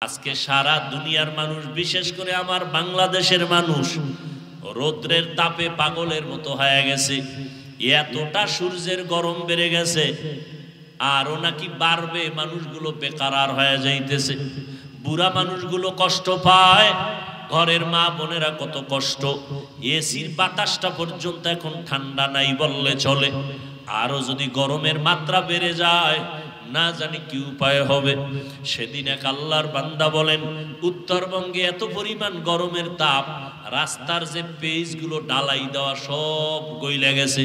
আজকে সারা দুনিয়ার মানুষ, বিশেষ করে আমার বাংলাদেশের মানুষ রৌদ্রের তাপে পাগলের মতো হয়ে গেছে। এতটা সূর্যের গরম বেড়ে গেছে, আরো নাকি বাড়বে। মানুষগুলো বেকারার হয়ে যাইতেছে, বুড়া মানুষগুলো কষ্ট পায়, ঘরের মা বোনেরা কত কষ্ট। এসির বাতাসটা পর্যন্ত এখন ঠান্ডা নাই বললে চলে। আরো যদি গরমের মাত্রা বেড়ে যায়, না জানি কি উপায় হবে। সেদিন এক আল্লাহর বান্দা বলেন, উত্তরবঙ্গে এত পরিমাণ গরমের তাপ, রাস্তার যে পেজগুলো ডালাই দেওয়া সব গইলে গেছে।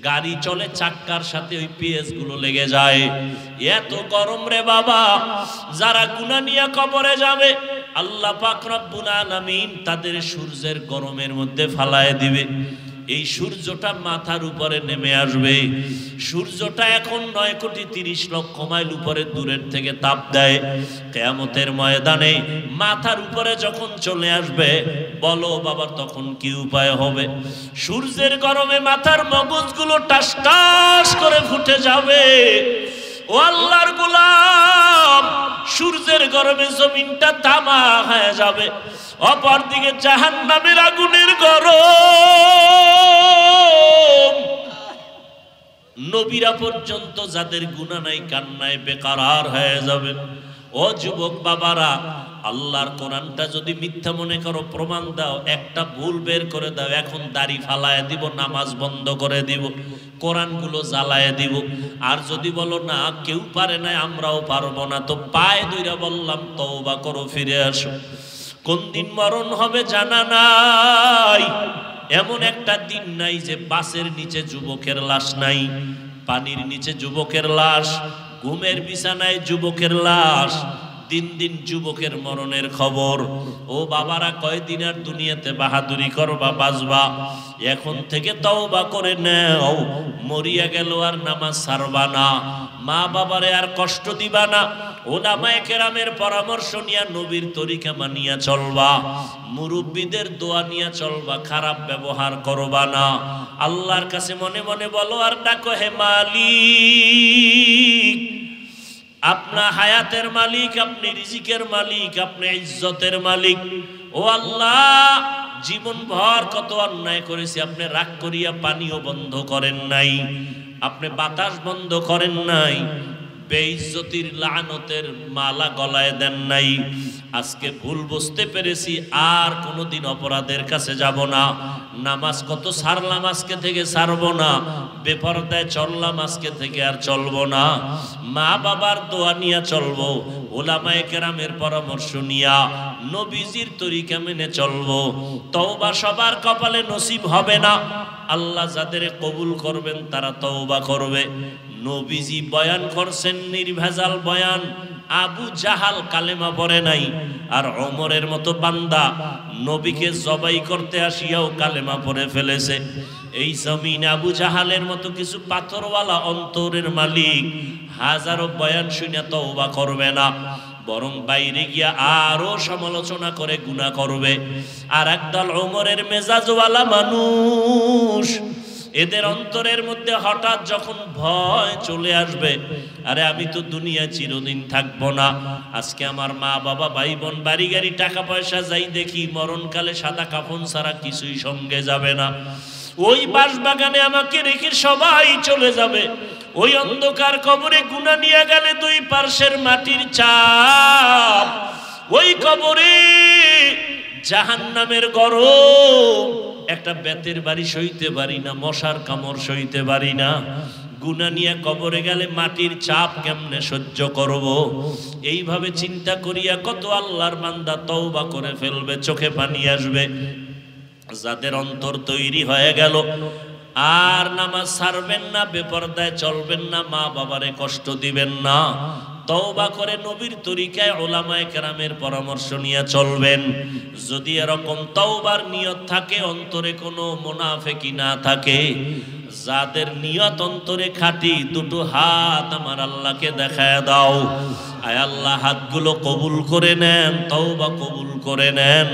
গাড়ি চলে চাক্কার সাথে ওই পেজগুলো লেগে যায়। এত গরম রে বাবা। যারা গুনাহ নিয়ে কবরে যাবে, আল্লাহ পাক রব্বুল আলামিন তাদের সূর্যের গরমের মধ্যে ফালায় দিবে। এই সূর্যটা মাথার উপরে নেমে আসবে। সূর্যটা এখন 9,30,00,000 মাইল উপরে দূরের থেকে তাপ দেয়। কিয়ামতের ময়দানে মাথার উপরে যখন চলে আসবে, বলো বাবা তখন কি উপায় হবে? সূর্যের গরমে মাথার মগজগুলো টাস টাস করে ফুটে যাবে। ও আল্লাহর গোলাম, সূর্যের গরমে জমিনটা তামা হয়ে যাবে। অপরদিকে জাহান্নামের আগুনের গরম। নবীরা পর্যন্ত যাদের গুনাহ নাই কান্নায় বেকারার হয়ে যাবে। ও যুবক বাবারা, আল্লাহর কোরআনটা যদি মিথ্যা মনে করো, প্রমাণ দাও। একটা ভুল বের করে দাও, এখন দাড়ি ফালায় দিব, নামাজ বন্ধ করে দিব, কোরআনগুলো জ্বালায় দিব। আর যদি বলো না কেউ পারে না, আমরাও পারবো না, তো পায়ে ধইরা বললাম তওবা করো, ফিরে আসো। কোন দিন মরণ হবে জানা নাই। এমন একটা দিন নাই যে বাসের নিচে যুবকের লাশ নাই, পানির নিচে যুবকের লাশ, ঘুমের বিছানায় যুবকের লাশ। দিন দিন যুবকের মরণের খবর। ও বাবারা, কয়দিন আর দুনিয়াতে বাহাদুরি করবা, বাঁচবা? এখন থেকে তওবা করে নাও। মরিয়া গেল আর নামাজ ছাড়বা না, মা বাবারে আর কষ্ট দিবা না। উলামায়ে কেরামের পরামর্শ নিয়া নবীর তরিকা মানিয়া চলবা, মুরব্বীদের দোয়া নিয়া চলবা, খারাপ ব্যবহার করবা না। আল্লাহর কাছে মনে মনে বলো আর ডাকো, হে মালিক, আপনার হায়াতের মালিক, আপনি রিজিকের মালিক, আপনি ইজ্জতের মালিক। ও আল্লাহ, জীবন ভর কত অন্যায় করেছি, আপনি রাগ করিয়া পানিও বন্ধ করেন নাই, আপনি বাতাস বন্ধ করেন নাই, বেইজ্জতির লানতের মালা গলায় দেন নাই। আজকে ভুল বুঝতে পেরেছি, আর কোনোদিন অপরাধের কাছে যাব না। নামাজ কত ছাড়লাম, আজকে থেকে ছাড়বো না। বেপরদায় চললাম, আজকে থেকে আর চলবো না। মা বাবার দোয়া নিয়ে চলবো, উলামায়ে কেরামের পরামর্শ নিয়া নবীজির তরিকা মেনে চলবো। তওবা সবার কপালে নসিব হবে না। আল্লাহ যাদের কবুল করবেন তারা তওবা করবে। নবীজি বয়ান করছেন নির্ভেজাল বয়ান। আবু জাহাল কালেমা পড়ে নাই, আর ওমরের মতো বান্দা নবীকে জবাই করতে আসিয়াও কালেমা পড়ে ফেলেছে। এই জমিন আবু জাহালের মতো কিছু পাথরওয়ালা অন্তরের মালিক হাজারো বয়ান শুনে তওবা করবে না, বরং বাইরে গিয়া আরো সমালোচনা করে গুনাহ করবে। আর একদল ওমরের মেজাজওয়ালা মানুষ, এদের অন্তরের মধ্যে হঠাৎ যখন ভয় চলে আসবে, আরে আমি তো দুনিয়া চিরদিন থাকবো না, আজকে আমার মা বাবা ভাই বোন বাড়ি গাড়ি টাকা পয়সা যাই দেখি, মরণকালে সাদা কাফন ছাড়া কিছুই সঙ্গে যাবে না। ওই বাসবাগানে আমাকে রেখে সবাই চলে যাবে। ওই অন্ধকার কবরে গুনাহ নিয়ে গেলে দুই পার্শ্বের মাটির চাপ, ওই কবরে জাহান্নামের গরম, একটা বেতের বাড়ি সইতে পারি না, মশার কামড় সইতে পারি না। গুনাহ নিয়ে কবরে গেলে মাটির চাপ কেমনে সহ্য করব? এইভাবে চিন্তা করিয়া কত আল্লাহর বান্দা তওবা করে ফেলবে, চোখে পানি আসবে। যাদের অন্তর তৈরি হয়ে গেল, আর নামাজ ছাড়বেন না, বেপরদায় চলবেন না, মা বাবারে কষ্ট দিবেন না, তওবা করে নবীর তরিকায় উলামায়ে কেরামের পরামর্শ নিয়ে চলবেন। যদি এরকম তওবার নিয়ত থাকে, অন্তরে কোনো মুনাফিকি না থাকে, যাদের নিয়ত অন্তরে খাঁটি, দুটো হাত আমার আল্লাহকে দেখায় দাও। আয় আল্লাহ, হাতগুলো কবুল করে নেন, তওবা কবুল করে নেন।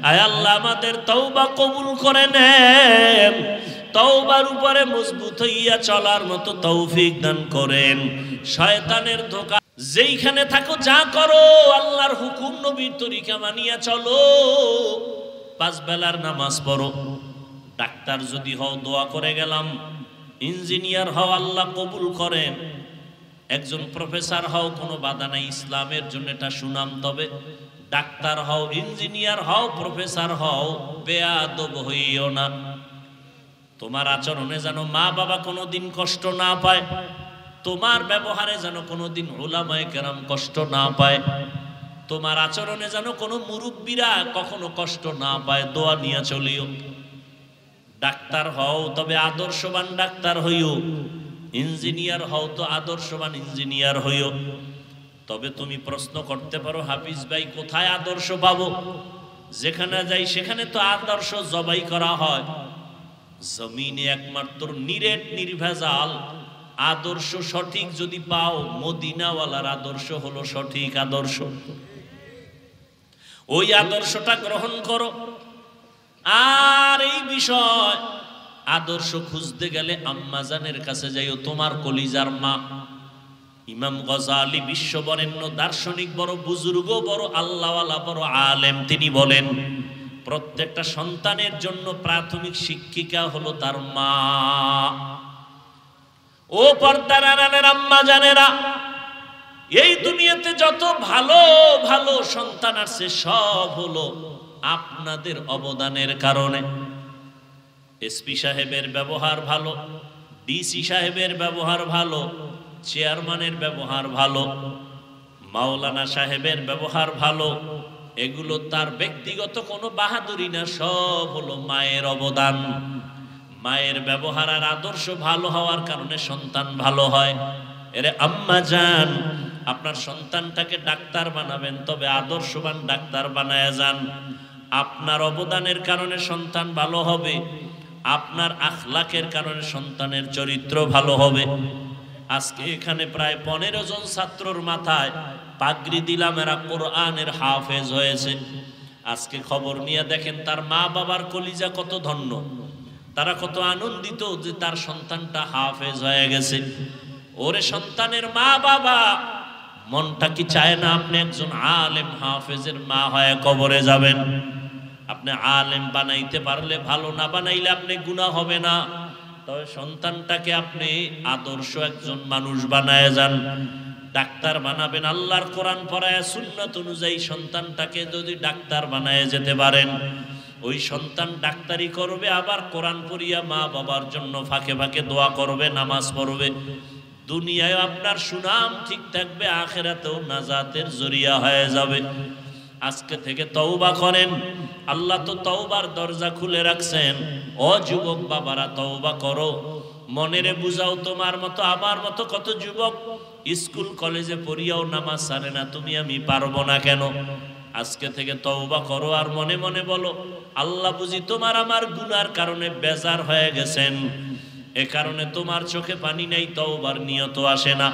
আয় আল্লাহ, আমাদের তওবা কবুল করে নেন। তওবার উপরে মজবুত হইয়া চলার মতো তৌফিক দান করেন। শয়তানের ধোঁকা যেইখানে থাকো যা করো আল্লাহর হুকুম নবীর তরিকা মানিয়া চলো, 5 বেলার নামাজ পড়ো। ডাক্তার যদি হও দোয়া করে গেলাম, ইঞ্জিনিয়ার হও আল্লাহ কবুল করেন, একজন প্রফেসর হও কোনো বাধা নাই, ইসলামের জন্য এটা সুনাম। তবে ডাক্তার হও, ইঞ্জিনিয়ার হও, প্রফেসর হও, বেয়াদব হইও না। তোমার আচরণে যেন মা বাবা কোনোদিন কষ্ট না পায়, তোমার ব্যবহারে যেন কোনোদিন উলামায়ে কেরাম কষ্ট না পায়, তোমার আচরণে যেন কোনো মুরব্বীরা কখনো কষ্ট না পায়। দোয়া নিয়ে চলিও। ডাক্তার হও তবে আদর্শবান ডাক্তার হইও, ইঞ্জিনিয়ার হও তো আদর্শবান ইঞ্জিনিয়ার হইও। তবে তুমি প্রশ্ন করতে পারো, হাফিজ ভাই কোথায় আদর্শ পাবো? যেখানে যাই সেখানে তো আদর্শ জবাই করা হয়। জমিনে একমাত্র নিরেট নির্ভেজাল আদর্শ সঠিক যদি পাও, মদিনাওয়ালার আদর্শ হলো সঠিক আদর্শ। ওই আদর্শটা গ্রহণ করো। আর এই বিষয় আদর্শ খুঁজতে গেলে আম্মাজানের কাছে যাইও, তোমার কলিজার মা। ইমাম গজালি বিশ্ববরেণ্য দার্শনিক, বড় বুজুর্গ, বড় আল্লাহওয়ালা, বড় আলেম, তিনি বলেন প্রত্যেকটা সন্তানের জন্য প্রাথমিক শিক্ষিকা হলো তার মা। ও পর্দার আড়ালের আম্মা জানেরা, এই দুনিয়াতে যত ভালো ভালো সন্তান আছে সব হলো আপনাদের অবদানের কারণে। এসপি সাহেবের ব্যবহার ভালো, ডিসি সাহেবের ব্যবহার ভালো, চেয়ারম্যানের ব্যবহার ভালো, মাওলানা সাহেবের ব্যবহার ভালো, এগুলো তার ব্যক্তিগত কোনো বাহাদুরি না, সব হলো মায়ের অবদান। মায়ের ব্যবহার আর আদর্শ ভালো হওয়ার কারণে সন্তান ভালো হয়। এরে আম্মা জান, আপনার সন্তানটাকে ডাক্তার বানাবেন, তবে আদর্শবান ডাক্তার বানায়া যান। আপনার অবদানের কারণে সন্তান ভালো হবে, আপনার আখলাকের কারণে সন্তানের চরিত্র ভালো হবে। আজকে এখানে প্রায় 15 জন ছাত্রর মাথায় পাগড়ি দিলাম, এরা কোরআনের হাফেজ হয়েছে। আজকে খবর নিয়ে দেখেন তার মা বাবার কলিজা কত ধন্য, তারা কত আনন্দিত যে তার সন্তানটা হাফেজ হয়ে গেছে। ওরে সন্তানের মা বাবা, মনটা কি চায় না আপনি একজন আলেম হাফেজের মা হয়ে কবরে যাবেন? আপনি আলেম বানাইতে পারলে ভালো, না বানাইলে আপনি গুনাহ হবে না। তবে সন্তানটাকে আপনি আদর্শ একজন মানুষ বানায় যান। ডাক্তার বানাবেন, আল্লাহর কোরআন পড়ায় সুন্নাত অনুযায়ী সন্তানটাকে যদি ডাক্তার বানায় যেতে পারেন, ওই সন্তান ডাক্তারি করবে, আবার কোরআন পড়িয়া মা বাবার জন্য ফাঁকে ফাঁকে দোয়া করবে, নামাজ পড়বে। দুনিয়ায় আপনার সুনাম ঠিক থাকবে, আখিরাতেও নাজাতের জরিয়া হয়ে যাবে। আজকে থেকে তওবা করেন, আল্লাহ তো তওবার দরজা খুলে রাখছেন। ও যুবক বাবারা, তওবা করো, মনেরে বুঝাও। তোমার মতো আমার মতো কত যুবক স্কুল কলেজে পড়িয়াও নামাজ ছাড়ে না, তুমি আমি পারবো না কেন? আজকে থেকে তওবা করো আর মনে মনে বলো, আল্লাহ বুঝি তোমার আমার গুনার কারণে বেজার হয়ে গেছেন, এ কারণে তোমার চোখে পানি নেই, তওবার নিয়ত আসে না।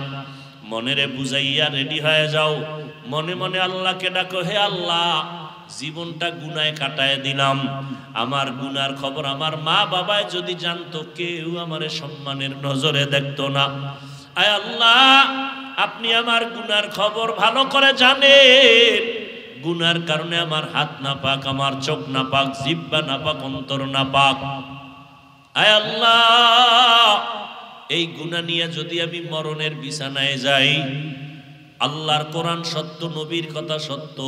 মনেরে বুঝাইয়া রেডি হয়ে যাও, মনে মনে আল্লাহকে ডাকো, হে আল্লাহ, জীবনটা গুনায় কাটায় দিলাম, আমার গুনার খবর আমার মা বাবায় যদি জানতো, কেউ আমারে সম্মানের নজরে দেখতো না। আয় আল্লাহ, আপনি আমার গুনার খবর ভালো করে জানেন। গুনার কারণে আমার হাত না পাক, আমার চোখ না পাক, জিহ্বা না পাক, অন্তর না পাক। আয় আল্লাহ, এই গুনাহ নিয়ে যদি আমি মরণের বিছানায় যাই, আল্লাহর কোরআন সত্য, নবীর কথা সত্য,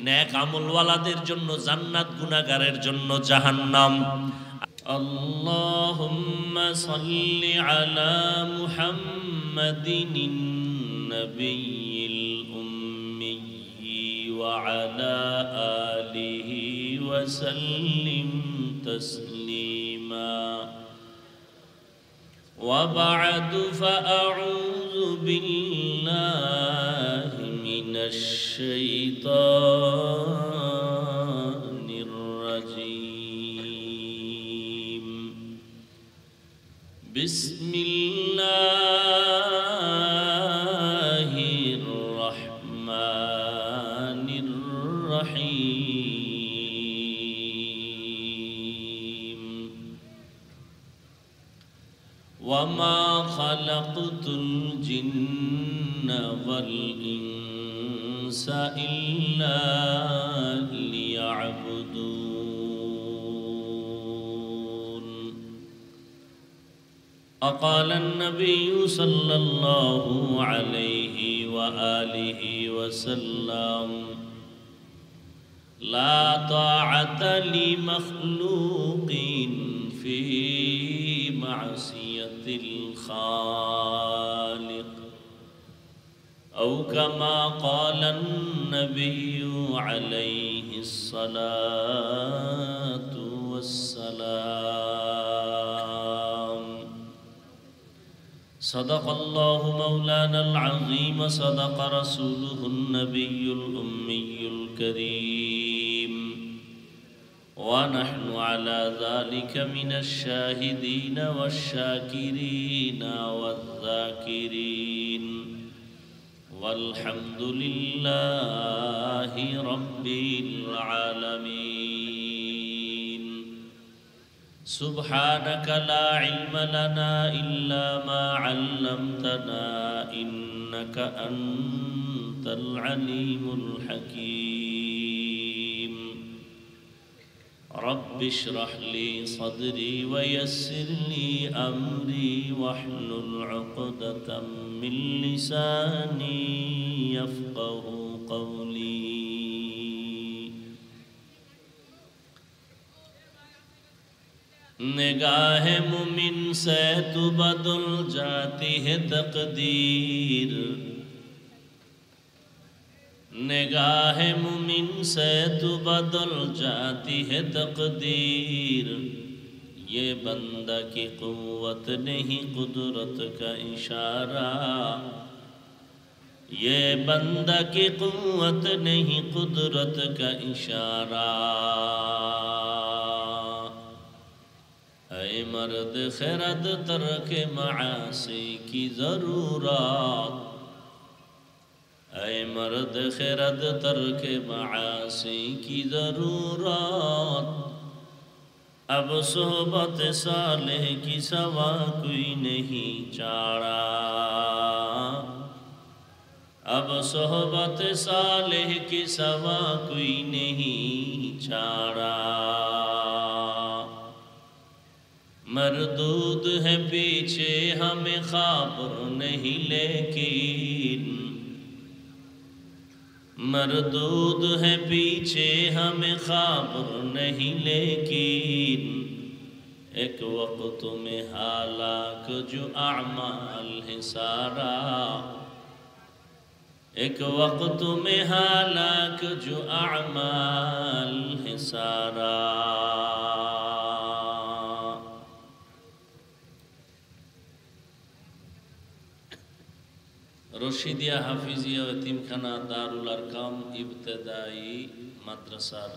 নেক আমলওয়ালাদের জন্য জান্নাত, গুনাহগারের জন্য জাহান্নাম। আল্লাহুম্মা সাল্লি আলা মুহাম্মাদিন নবিয়্যিল উম্মি ওয়া আলা আলিহি ওয়া সাল্লিম তাসলিমা। وبعد فأعوذ بالله من الشيطان الرجيم. بسم الله الرحمن الرحيم. وما خلقت الجن والإنس إلا ليعبدون. وقال النبي صلى الله عليه وآله وسلم: لا طاعة لمخلوق في معصية الخالق، أو كما قال النبي عليه الصلاة والسلام. صدق الله مولانا العظيم، صدق رسوله النبي الأمي الكريم، ونحن على ذلك من الشاهدين والشاكرين والذاكرين، والحمد لله رب العالمين. سبحانك لا علم لنا إلا ما علمتنا، إنك أنت العليم الحكيم. رب اشرح لي صدري ويسر لي أمري واحلل عقدة من لساني يفقه قولي. نگاہ مومن سے تو بدل جاتی ہے تقدیر، نگاہ مومن سے تو بدل جاتی ہے تقدیر. یہ بندہ کی قوت نہیں قدرت کا اشارہ، یہ بندہ کی قوت نہیں قدرت کا اشارہ. اے مرد خرد ترک معاصی کی ضرورت، اے مرد خرد ترک معاصی کی ضرورت. اب صحبت صالح کی سوا کوئی نہیں چارہ، اب صحبت صالح کی سوا کوئی نہیں چارہ. مردود ہے پیچھے ہمیں خبر نہیں لیکن، مردود ہے پیچھے ہمیں خبر نہیں لیکن، ایک وقت میں ہلاک جو اعمال ہے سارا، ایک وقت میں ہلاک جو اعمال ہے سارا. রশিদিয়া হাফিজিয়া এতিমখানা দারুল আরকাম ইবতেদায়ী মাদ্রাসার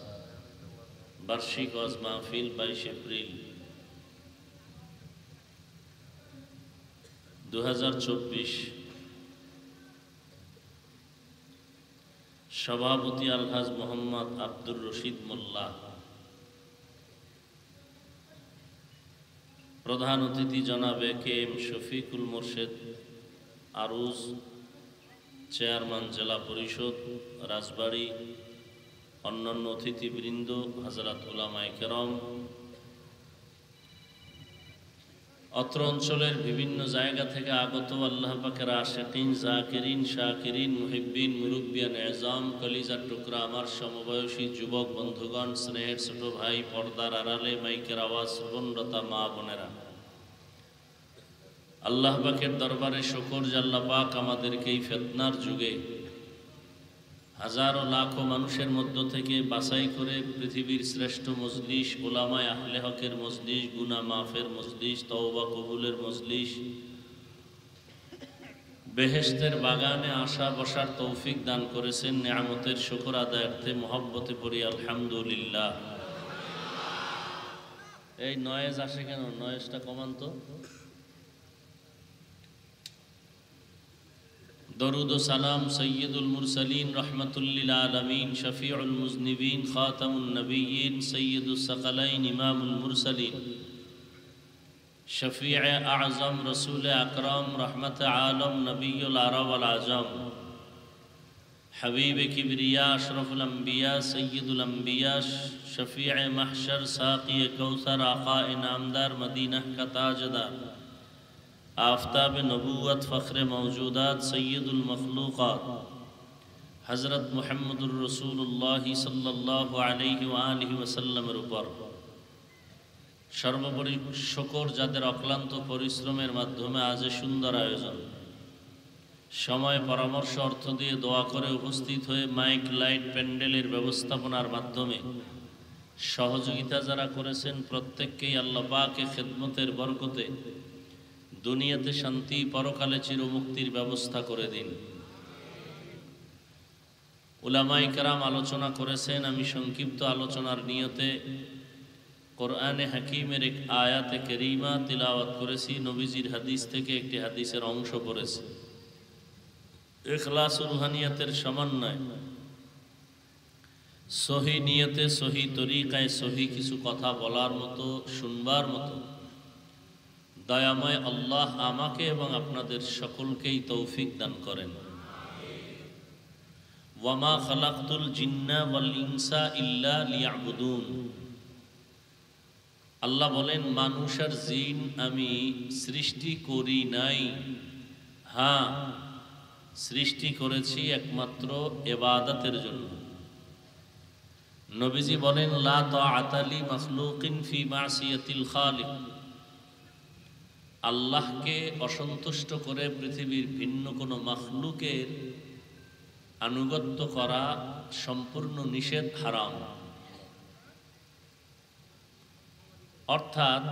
বার্ষিক ওয়াজ মাহফিল 22 এপ্রিল 2024। সভাপতি আলহাজ মোহাম্মদ আব্দুর রশিদ মোল্লা, প্রধান অতিথি জনাবে K M Shafiqul Morshed আরুজ, chairman জেলা পরিষদ রাজবাড়ী, অন্যান্য অতিথিবৃন্দ, হযরত উলামায়ে কেরাম, অত্র অঞ্চলের বিভিন্ন জায়গা থেকে আগত আল্লাহ পাকের আশিকিন, জাকিরিন, শাকিরিন, মুহিব্বিন, মুরব্বিয়ান এজাম, কলিজার টুকরা আমার সমবয়সী যুবক বন্ধুগণ, স্নেহের ছোট ভাই, পর্দার আড়ালে মাইকের আওয়াজ শ্রবণরতা মা বোনেরা, আল্লাহ পাকের দরবারে শুকর যে আল্লাহ পাক আমাদেরকে এই ফিতনার যুগে হাজারো লাখো মানুষের মধ্য থেকে বাছাই করে পৃথিবীর শ্রেষ্ঠ মজলিস, উলামায়ে আহলে হকের মজলিস, গুনাহ মাফের মজলিস, তওবা কবুলের মজলিস, বেহেশতের বাগানে আসা বসার তৌফিক দান করেছেন। নিয়ামতের শুকর আদায়ার্থে মহব্বতে পড়ি আলহামদুলিল্লাহ। এই নয়েজ আসে কেন? নয়েজটা কমান তো। দরুদ ও সালাম সৈয়দুল মুরসালিন রহমাতুল্লিল আলামিন, শফিউল মুজনিবিন, খাতামুন নবিয়্যিন, সৈয়দুস সাকালাইন, ইমামুল মুরসালিন, शफीअ आज़म रसूल अकरम रहमत आलम नबीउल अरब वल आजम हबीब किबरिया अशरफुल अंबिया सय्यदुल अंबिया शफीअ महशर साक़ी कौसर आका इनामदार मदीना का ताजदार आफ्ताब नबूवत फ़ख्र मौजूदात सय्यदुल मखलूक़ात हज़रत मुहम्मदुर रसूलुल्लाह सल्लल्लाहु अलैहि वालिहि वसल्लमेर ऊपर सर्वोपरि शुकर जादेर अक्लान्त परिश्रमेर माध्यमे आज सुंदर आयोजन समय परामर्श अर्थ दिए दुआ करे उपस्थित हुए माइक लाइट पैंडेलेर व्यवस्थापनार माध्यमे सहयोगिता जारा करेছেন प्रत्येकকেই আল্লাহ পাকের খিদমতের বরকতে দুনিয়াতে শান্তি পরকালে চিরমুক্তির ব্যবস্থা করে দিন। উলামায়ে কেরাম আলোচনা করেছেন, আমি সংক্ষিপ্ত আলোচনার নিয়তে কোরআনে হাকিমের এক আয়াতে কারীমা তিলাওয়াত করেছি, নবীজির হাদিস থেকে একটি হাদিসের অংশ পড়েছি। ইখলাস ও রুহানিয়াতের সমন্বয় সহি নিয়তে সহি তরিকায় সহি কিছু কথা বলার মতো শুনবার মতো দয়াময় আল্লাহ আমাকে এবং আপনাদের সকলকেই তৌফিক দান করেন। ওয়ামা খালাকতুল জিন্না ওয়াল ইনসা ইল্লা লিয়াবুদুন। আল্লাহ বলেন মানুষ আর জিন আমি সৃষ্টি করি নাই, হ্যাঁ সৃষ্টি করেছি একমাত্র ইবাদতের জন্য। নবীজি বলেন লা তাআতা লি মাখলুকিন ফি মাসিয়াতিল খালিক। আল্লাহকে অসন্তুষ্ট করে পৃথিবীর ভিন্ন কোনো মাখলুকের আনুগত্য করা সম্পূর্ণ নিষেধ, হারাম। অর্থাৎ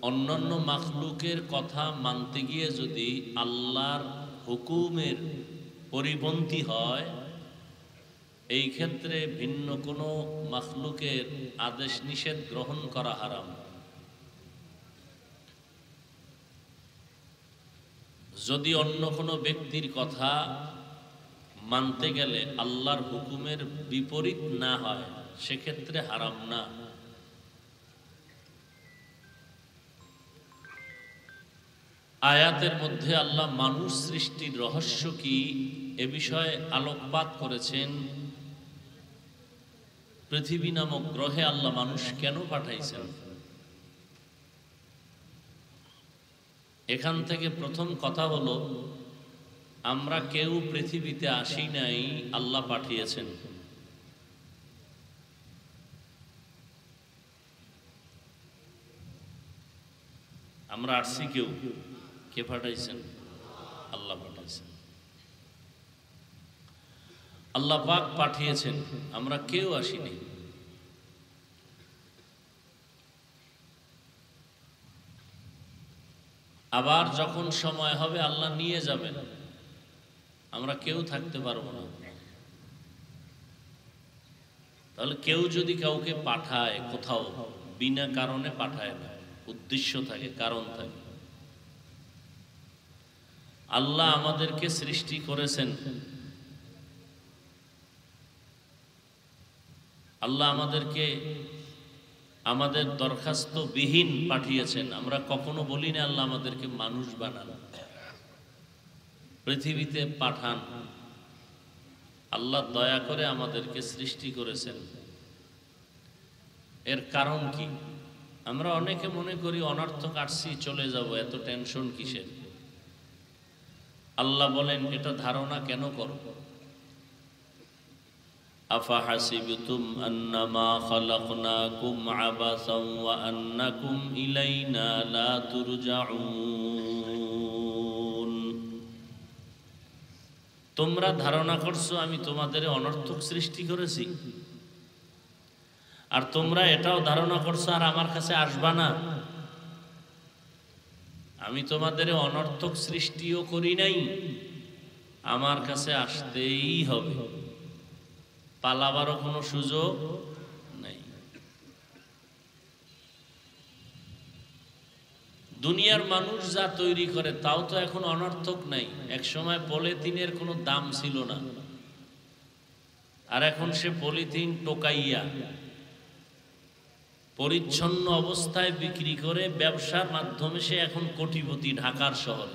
অন্যান্য মাখলুকের কথা মানতে গিয়ে যদি আল্লাহর হুকুমের পরিপন্থী হয়, এই ক্ষেত্রে ভিন্ন কোনো মাখলুকের আদেশ নিষেধ গ্রহণ করা হারাম। যদি অন্য কোনো ব্যক্তির কথা মানতে গেলে আল্লাহর হুকুমের বিপরীত না হয়, সেক্ষেত্রে হারাম না। আয়াতের মধ্যে আল্লাহ মানুষ সৃষ্টির রহস্য কি এ বিষয়ে আলোকপাত করেছেন। পৃথিবী নামক গ্রহে আল্লাহ মানুষ কেন পাঠাইছেন, এখান থেকে প্রথম কথা হলো আমরা কেউ পৃথিবীতে আসি নাই, আল্লাহ পাঠিয়েছেন। আমরা আসছি কেউ, কে পাঠাইছেন? আল্লাহ পাঠাইছেন। আল্লাহ পাক পাঠিয়েছেন, আমরা কেউ আসিনি। আবার যখন সময় হবে আল্লাহ নিয়ে যাবেন, আমরা কেউ থাকতে পারবো না। তাহলে কেউ যদি কাউকে পাঠায় কোথাও, বিনা কারণে পাঠায় না, উদ্দেশ্য থাকে, কারণ থাকে। আল্লাহ আমাদেরকে সৃষ্টি করেছেন, আল্লাহ আমাদেরকে আমাদের দরখাস্ত বিহীন পাঠিয়েছেন। আমরা কখনো বলি না আল্লাহ আমাদেরকে মানুষ বানান, পৃথিবীতে পাঠান। আল্লাহ দয়া করে আমাদেরকে সৃষ্টি করেছেন। এর কারণ কি? আমরা অনেকে মনে করি অনর্থক আসছি চলে যাব, এত টেনশন কিসের? আল্লাহ বলেন এটা ধারণা কেন করো? আফাহাসিবতুম আন্নামা খালাকনাকুম আবাসান ওয়া আন্নাকুম ইলাইনা লা তুরজাউন। তোমরা ধারণা করছো আমি তোমাদের অনর্থক সৃষ্টি করেছি, আর তোমরা এটাও ধারণা করছো আর আমার কাছে আসবা না। আমি তোমাদের অনর্থক সৃষ্টিও করি নাই, আমার কাছে আসতেই হবে, পালাবারও কোনো সুযোগ নেই। দুনিয়ার মানুষ যা তৈরি করে তাও তো এখন অনর্থক নাই। এক সময় পলিথিনের কোনো দাম ছিল না, আর এখন সে পলিথিন টোকাইয়া পরিচ্ছন্ন অবস্থায় বিক্রি করে ব্যবসার মাধ্যমে সে এখন কোটিপতি ঢাকার শহর।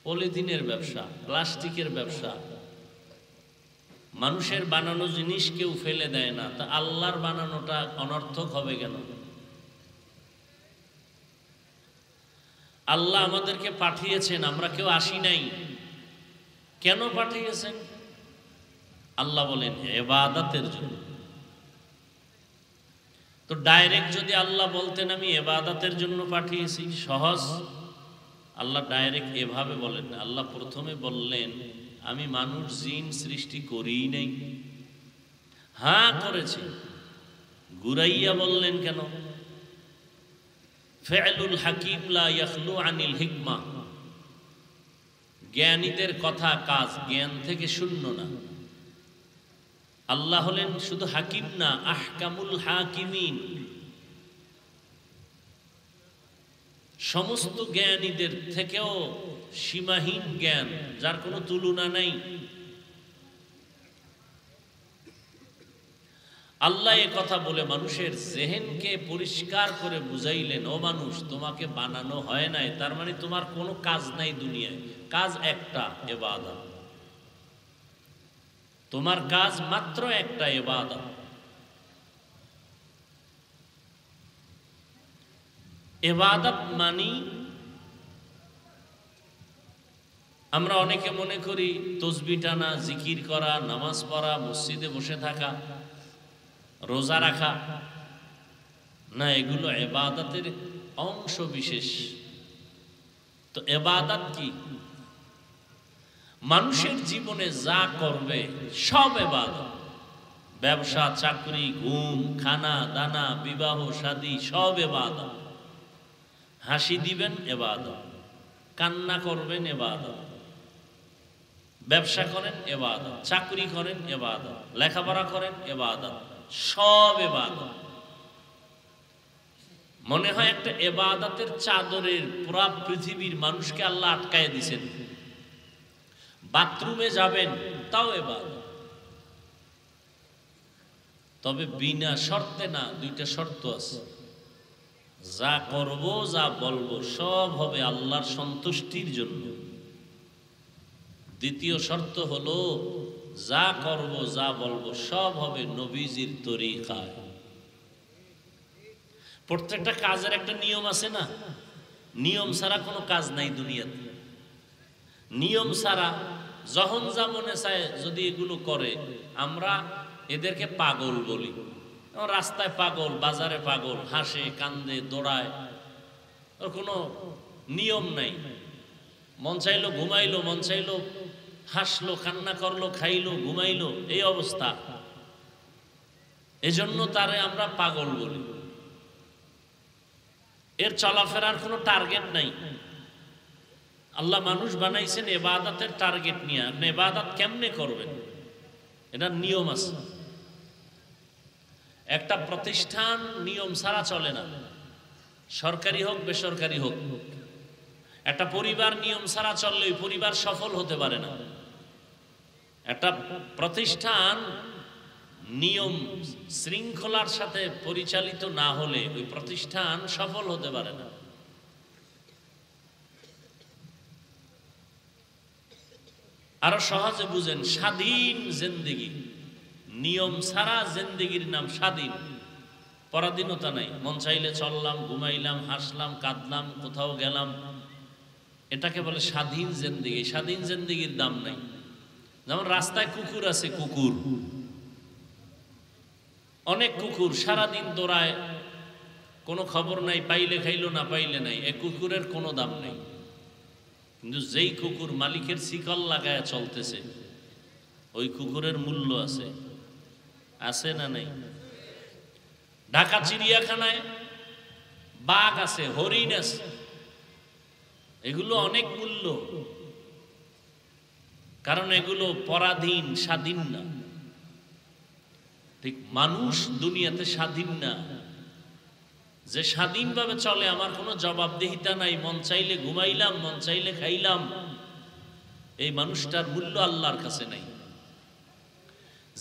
পলিথিনের ব্যবসা, প্লাস্টিকের ব্যবসা, মানুষের বানানো জিনিস কেউ ফেলে দেয় না, তা আল্লাহর বানানোটা অনর্থক হবে কেন? আল্লাহ আমাদেরকে পাঠিয়েছেন, আমরা কেউ আসি নাই। কেন পাঠিয়েছেন? আল্লাহ বলেন ইবাদতের জন্য। তো ডাইরেক্ট যদি আল্লাহ বলতেন আমি ইবাদতের জন্য পাঠিয়েছি, সহজ। আল্লাহ ডাইরেক্ট এভাবে বলেন না। আল্লাহ প্রথমে বললেন আমি মানুষ জিন সৃষ্টি করিই নাই। হ্যাঁ করেছি। ঘুরাইয়া বললেন কেন? ফিআলুল হাকিম লা ইয়াখলু আনিল হিকমা। জ্ঞানীদের কথা কাজ জ্ঞান থেকে শূন্য না। আল্লাহ হলেন শুধু হাকিম না, আহকামুল হাকিমিন। সমস্ত জ্ঞানীদের থেকেও সীমাহীন জ্ঞান, যার কোনো তুলনা নাই। আল্লাহ এ কথা বলে মানুষের জেহেনকে পরিষ্কার করে বুঝাইলেন, ও মানুষ তোমাকে বানানো হয় নাই, তার মানে তোমার কোনো কাজ নাই দুনিয়ায়। কাজ একটা, ইবাদত। তোমার কাজ মাত্র একটা, ইবাদত। ইবাদত মানি আমরা অনেকে মনে করি তসবিহ টানা, জিকির করা, নামাজ পড়া, মসজিদে বসে থাকা, রোজা রাখা। না, এগুলো ইবাদতের অংশ বিশেষ। তো ইবাদত কি? মানুষের জীবনে যা করবে সব ইবাদত। ব্যবসা, চাকরি, ঘুম, খানা দানা, বিবাহ শাদী সব ইবাদত। হাসি দিবেন ইবাদত, কান্না করবেন ইবাদত, ব্যবসা করেন ইবাদত, চাকরি করেন ইবাদত, লেখাপড়া করেন ইবাদত, সব ইবাদত। মনে হয় একটা ইবাদতের চাদরের পুরা পৃথিবীর মানুষকে আল্লাহ আটকায় দিয়েছেন। বাথরুমে যাবেন তাও ইবাদত, তবে বিনা শর্তে না। দুইটা শর্ত আছে। যা করব, যা বলবো সব হবে আল্লাহর সন্তুষ্টির জন্য। দ্বিতীয় শর্ত হলো যা করব, যা বলবো সব হবে নবীজির তরিকায়। প্রত্যেকটা কাজের একটা নিয়ম আছে না? নিয়ম ছাড়া কোনো কাজ নাই দুনিয়াতে। নিয়ম ছাড়া যখন যা মনে চায় যদি এগুলো করে, আমরা এদেরকে পাগল বলি। রাস্তায় পাগল, বাজারে পাগল, হাসে কান্দে দৌড়ায়, ওর কোনো নিয়ম নাই। মন চাইলো ঘুমাইলো, মন চাইলো হাসলো, কান্না করলো, খাইলো, ঘুমাইলো, এই অবস্থা। এজন্য তারে আমরা পাগল বলি। এর চলাফেরার কোনো টার্গেট নাই। আল্লাহ মানুষ বানাইছেন ইবাদতের টার্গেট নিয়ে। আপনি ইবাদত কেমনে করবেন এটা নিয়ম আছে। একটা প্রতিষ্ঠান নিয়ম ছাড়া চলে না, সরকারি হোক বেসরকারি হোক। একটা পরিবার নিয়ম ছাড়া চললে ওই পরিবার সফল হতে পারে না। একটা প্রতিষ্ঠান নিয়ম শৃঙ্খলার সাথে পরিচালিত না হলে ওই প্রতিষ্ঠান সফল হতে পারে না। আরো সহজে বুঝেন, স্বাধীন জিন্দেগি। নিয়ম ছাড়া জিন্দেগির নাম স্বাধীন। পরাধীনতা নাই। মন চাইলে চললাম, ঘুমাইলাম, হাসলাম, কাঁদলাম, কোথাও গেলাম, এটাকে বলে স্বাধীন জিন্দেগি। স্বাধীন জিন্দেগির দাম নাই। যেমন রাস্তায় কুকুর আছে, কুকুর, অনেক কুকুর সারাদিন দৌড়ায়, কোনো খবর নাই, পাইলে খাইলো, না পাইলে নাই। এ কুকুরের কোনো দাম নেই। কিন্তু যেই কুকুর মালিকের শিকল লাগায় চলতেছে, ওই কুকুরের মূল্য আছে। আছে না নাই? ঢাকা চিড়িয়াখানায় বাঘ আছে, হরিণ আছে, এগুলো অনেক মূল্য। কারণ এগুলো পরাধীন, স্বাধীন না। ঠিক মানুষ দুনিয়াতে স্বাধীন না। যে স্বাধীনভাবে চলে, আমার কোনো জবাবদিহিতা নাই, মন চাইলে ঘুমাইলাম, মন চাইলে খাইলাম, এই মানুষটার মূল্য আল্লাহর কাছে নাই।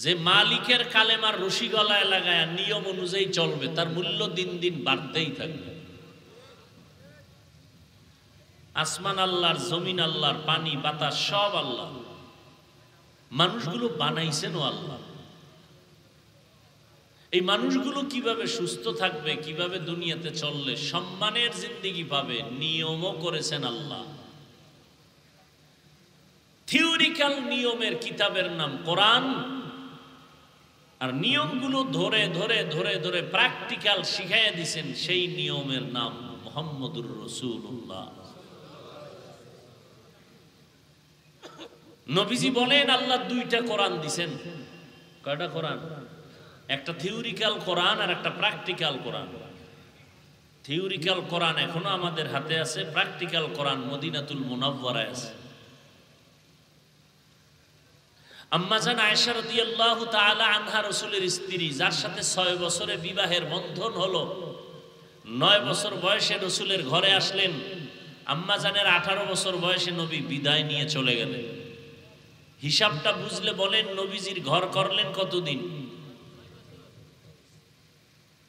যে মালিকের কালেমার রশি গলায় লাগায় নিয়ম অনুযায়ী চলবে, তার মূল্য দিন দিন বাড়তেই থাকবে। আসমান আল্লাহর, জমিন আল্লাহর, পানি বাতাস সব আল্লাহ, মানুষগুলো বানাইছেনও আল্লাহ। এই মানুষগুলো কিভাবে সুস্থ থাকবে, কিভাবে দুনিয়াতে চললে সম্মানের জিন্দেগি পাবে, নিয়মও করেছেন আল্লাহ। থিওরিক্যাল নিয়মের কিতাবের নাম কোরআন, আর নিয়মগুলো ধরে ধরে ধরে ধরে প্র্যাকটিক্যাল শিখাইয়া দিছেন, সেই নিয়মের নাম মুহাম্মদুর রাসূলুল্লাহ। নবীজি বলেন আল্লাহ দুইটা কোরআন দিছেন। কয়টা কোরআন? একটা থিওরিক্যাল কোরআন আর একটা প্র্যাকটিক্যাল কোরআন। থিওরিক্যাল কোরআন এখনো আমাদের হাতে আছে, প্র্যাকটিক্যাল কোরআন মদিনাতুল মুনাওয়ারায় আছে। আম্মা জান আয়েশা রাদিয়াল্লাহু তাআলা আনহা রাসূলের স্ত্রী, যার সাথে 6 বছরে বিবাহের বন্ধন হলো। 9 বছর বয়সে রাসূলের ঘরে আসলেন। আম্মা জানের 18 বছর বয়সে নবী বিদায় নিয়ে চলে গেলেন। হিসাবটা বুঝলে বলেন নবীজির ঘর করলেন কতদিন?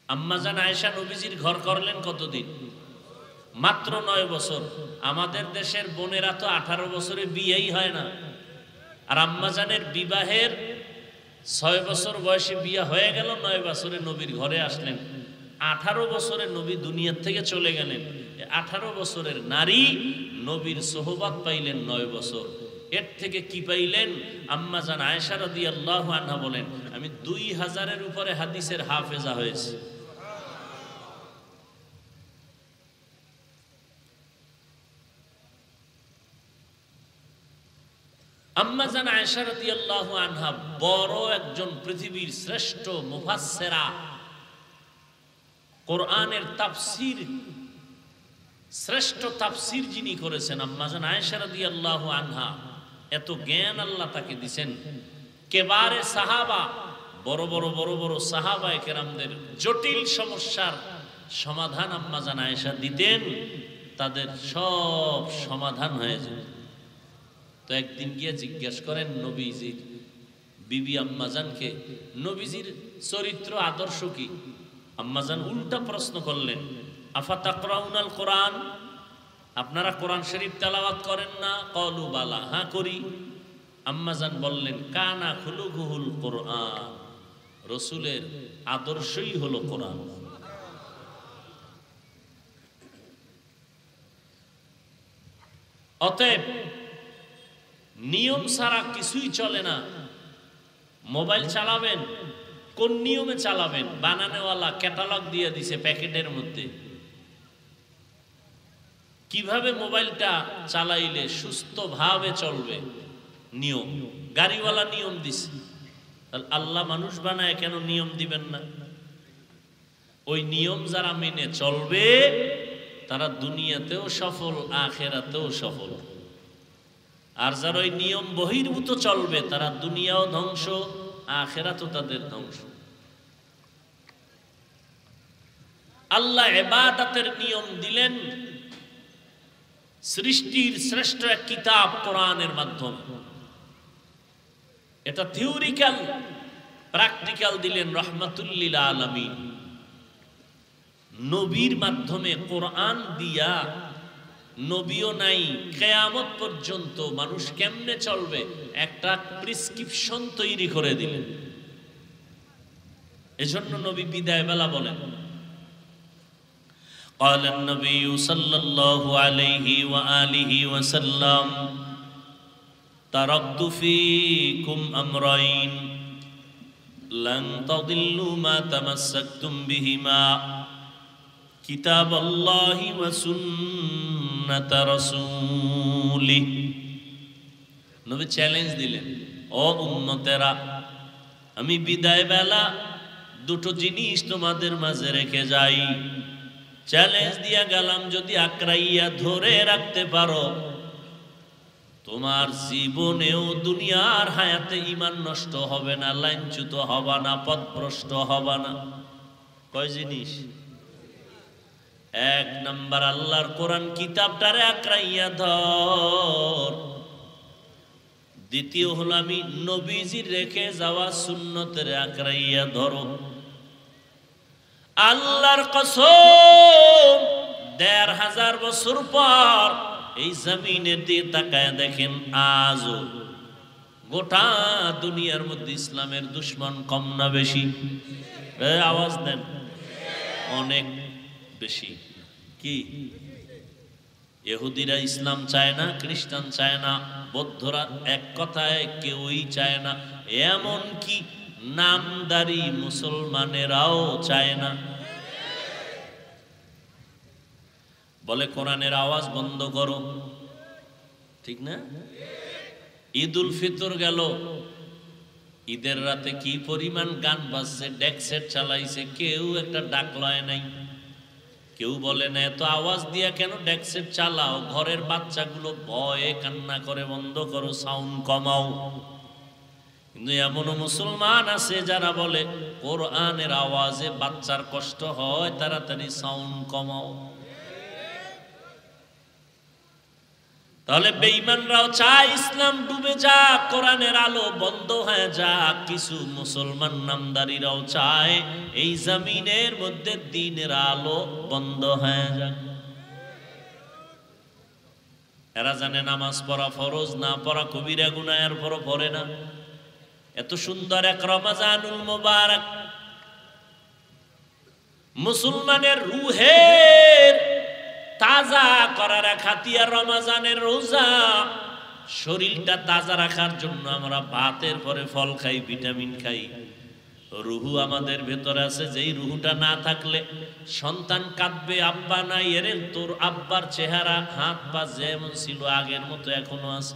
আম্মা জান আয়েশা নবীজির ঘর করলেন কতদিন? মাত্র 9 বছর। আমাদের দেশের বোনেরা তো 18 বছরে বিয়েই হয় না। আর আম্মা জানের বিবাহের 6 বছর বয়সে বিয়ে হয়ে গেল, 9 বছরে নবীর ঘরে আসলেন। 18 বছরে নবী দুনিয়ার থেকে চলে গেলেন। 18 বছরের নারী নবীর সোহবত পাইলেন 9 বছর। এর থেকে কি পাইলেন? আম্মা জান আয়েশা রাদিয়াল্লাহু আনহা বলেন, আমি 2000-এর উপরে হাদিসের হাফেজা হয়েছি। আম্মা জান আয়েশা রাদিয়াল্লাহু আনহা বড় একজন পৃথিবীর শ্রেষ্ঠ মুফাসসিরা, কোরআনের তাফসীর শ্রেষ্ঠ তাফসীর যিনি করেছেন আম্মা জান আয়েশা রাদিয়াল্লাহু আনহা। এত জ্ঞান আল্লাহ তাকে দিবেন। কেবারে সাহাবা, বড় বড় বড় বড় সাহাবায়ে কেরামদের জটিল সমস্যার সমাধান আম্মা জান আয়েশা দিতেন, তাদের সব সমাধান হয়ে যেত। তো একদিন গিয়ে জিজ্ঞেস করেন নবীজির বিবি আম্মাজানকে, নবীজির চরিত্র আদর্শ কি? আম্মাজান উল্টা প্রশ্ন করলেন, আফা তাকরাউনাল কোরআন, আপনারা কোরআন শরীফ তেলাওয়াত করেন না? ক্বালু বালা, হ্যাঁ করি। আম্মাজান বললেন, কানা খুলুকুহুল কোরআন, রাসূলের আদর্শই হলো কোরআন। অতএব নিয়ম ছাড়া কিছুই চলে না। মোবাইল চালাবেন, কোন নিয়মে চালাবেন? বানানোওয়ালা ক্যাটালগ দিয়ে দিছে প্যাকেটের মধ্যে, কিভাবে মোবাইলটা চালাইলে সুস্থভাবে চলবে নিয়ম। গাড়িওয়ালা নিয়ম দিছে, আল্লাহ মানুষ বানায়, কেন নিয়ম দিবেন না? ওই নিয়ম যারা মেনে চলবে তারা দুনিয়াতেও সফল, আখিরাতেও সফল। আর যারা ওই নিয়ম বহির্ভূত চলবে তারা দুনিয়াও ধ্বংস, আখিরাতও তাদের ধ্বংস। আল্লাহ ইবাদতের নিয়ম দিলেন সৃষ্টির শ্রেষ্ঠ এক কিতাব কোরআনের মাধ্যমে। এটা থিওরিক্যাল, প্র্যাকটিক্যাল দিলেন রাহমাতুল লিল আলামিন। নবীর মাধ্যমে কোরআন দিয়া, নবীও নাই, কিয়ামত পর্যন্ত মানুষ কেমনে চলবে একটা প্রেসক্রিপশন তৈরি করে দিলেন। এজন্য নবী বিদায় বেলা বলেন, قال النبي صلى الله عليه وآله وسلم تركت فيكم أمرين لن تضلوا ما تمسكتم بهما كتاب الله وسنة رسوله। নবী চ্যালেঞ্জ দিলেন, ও উম্মতেরা, আমি বিদায় বেলা দুটো জিনিস তোমাদের মাঝে রেখে যাই। চ্যালেঞ্জ দিয়া গেলাম, যদি আঁকড়াইয়া ধরে রাখতে পারো তোমার জীবনেও দুনিয়ার হায়াতে ঈমান নষ্ট হবে না, লাইনচ্যুত হবে না, পথভ্রষ্ট হবে না। কয় জিনিস? 1 নাম্বার, আল্লাহর কোরআন কিতাবটারে আঁকড়াইয়া ধর। দ্বিতীয় হলো আমি নবীজির রেখে যাওয়া সুন্নতের আঁকড়াইয়া ধরো। আল্লাহর কসম ১৫০০ বছর পর এই জমিনের দিয়ে তাকায় দেখেন আজও গোটা দুনিয়ার মধ্যে ইসলামের দুশ্মন কম না বেশি? আওয়াজ দেন। অনেক বেশি। কি ইহুদিরা ইসলাম চায় না, খ্রিস্টান চায় না, বৌদ্ধরা এক কথায় কেউই চায় না, এমন কি নামদারি মুসলমানেরাও চায় না। বলে কোরআনের আওয়াজ বন্ধ করো, ঠিক না? ঈদ উল ফিতর গেল, ঈদের রাতে কি পরিমাণ গান বাজছে, ডেক সেট চালাইছে, কেউ একটা ডাক লয় নাই। কেউ বলে না এত আওয়াজ দিয়া কেন ডেক সেট চালাও, ঘরের বাচ্চাগুলো ভয়ে কান্না করে, বন্ধ করো, সাউন্ড কমাও। কিন্তু এমনও মুসলমান আছে যারা বলে কোরআনের আওয়াজে বাচ্চার কষ্ট হয়, তাড়াতাড়ি সাউন্ড কমাও। তাহলে বেঈমানরাও চায় ইসলাম ডুবে যাক, কোরআনের আলো বন্ধ হয়ে যাক। কিছু মুসলমান নামদারিরাও চায় এই জমিনের মধ্যে দ্বীনের আলো বন্ধ হয়ে যাক। এরা জানে নামাজ পড়া ফরজ, না পড়া কবিরা গুনাহ, এরপরও পড়ে না। এত সুন্দর এক রমজানুল মুবারক, মুসলমানের রুহের তাজা করার খাতিয়া রমজানের রোজা। শরীরটা তাজা রাখার জন্য আমরা ভাতের পরে ফল খাই, ভিটামিন খাই। রুহু আমাদের ভেতরে আছে, যেই রুহুটা না থাকলে সন্তান কাঁদবে, আব্বা নাই, এরে তোর আব্বার চেহারা হাত পা যেমন ছিল আগের মতো এখনো আছে।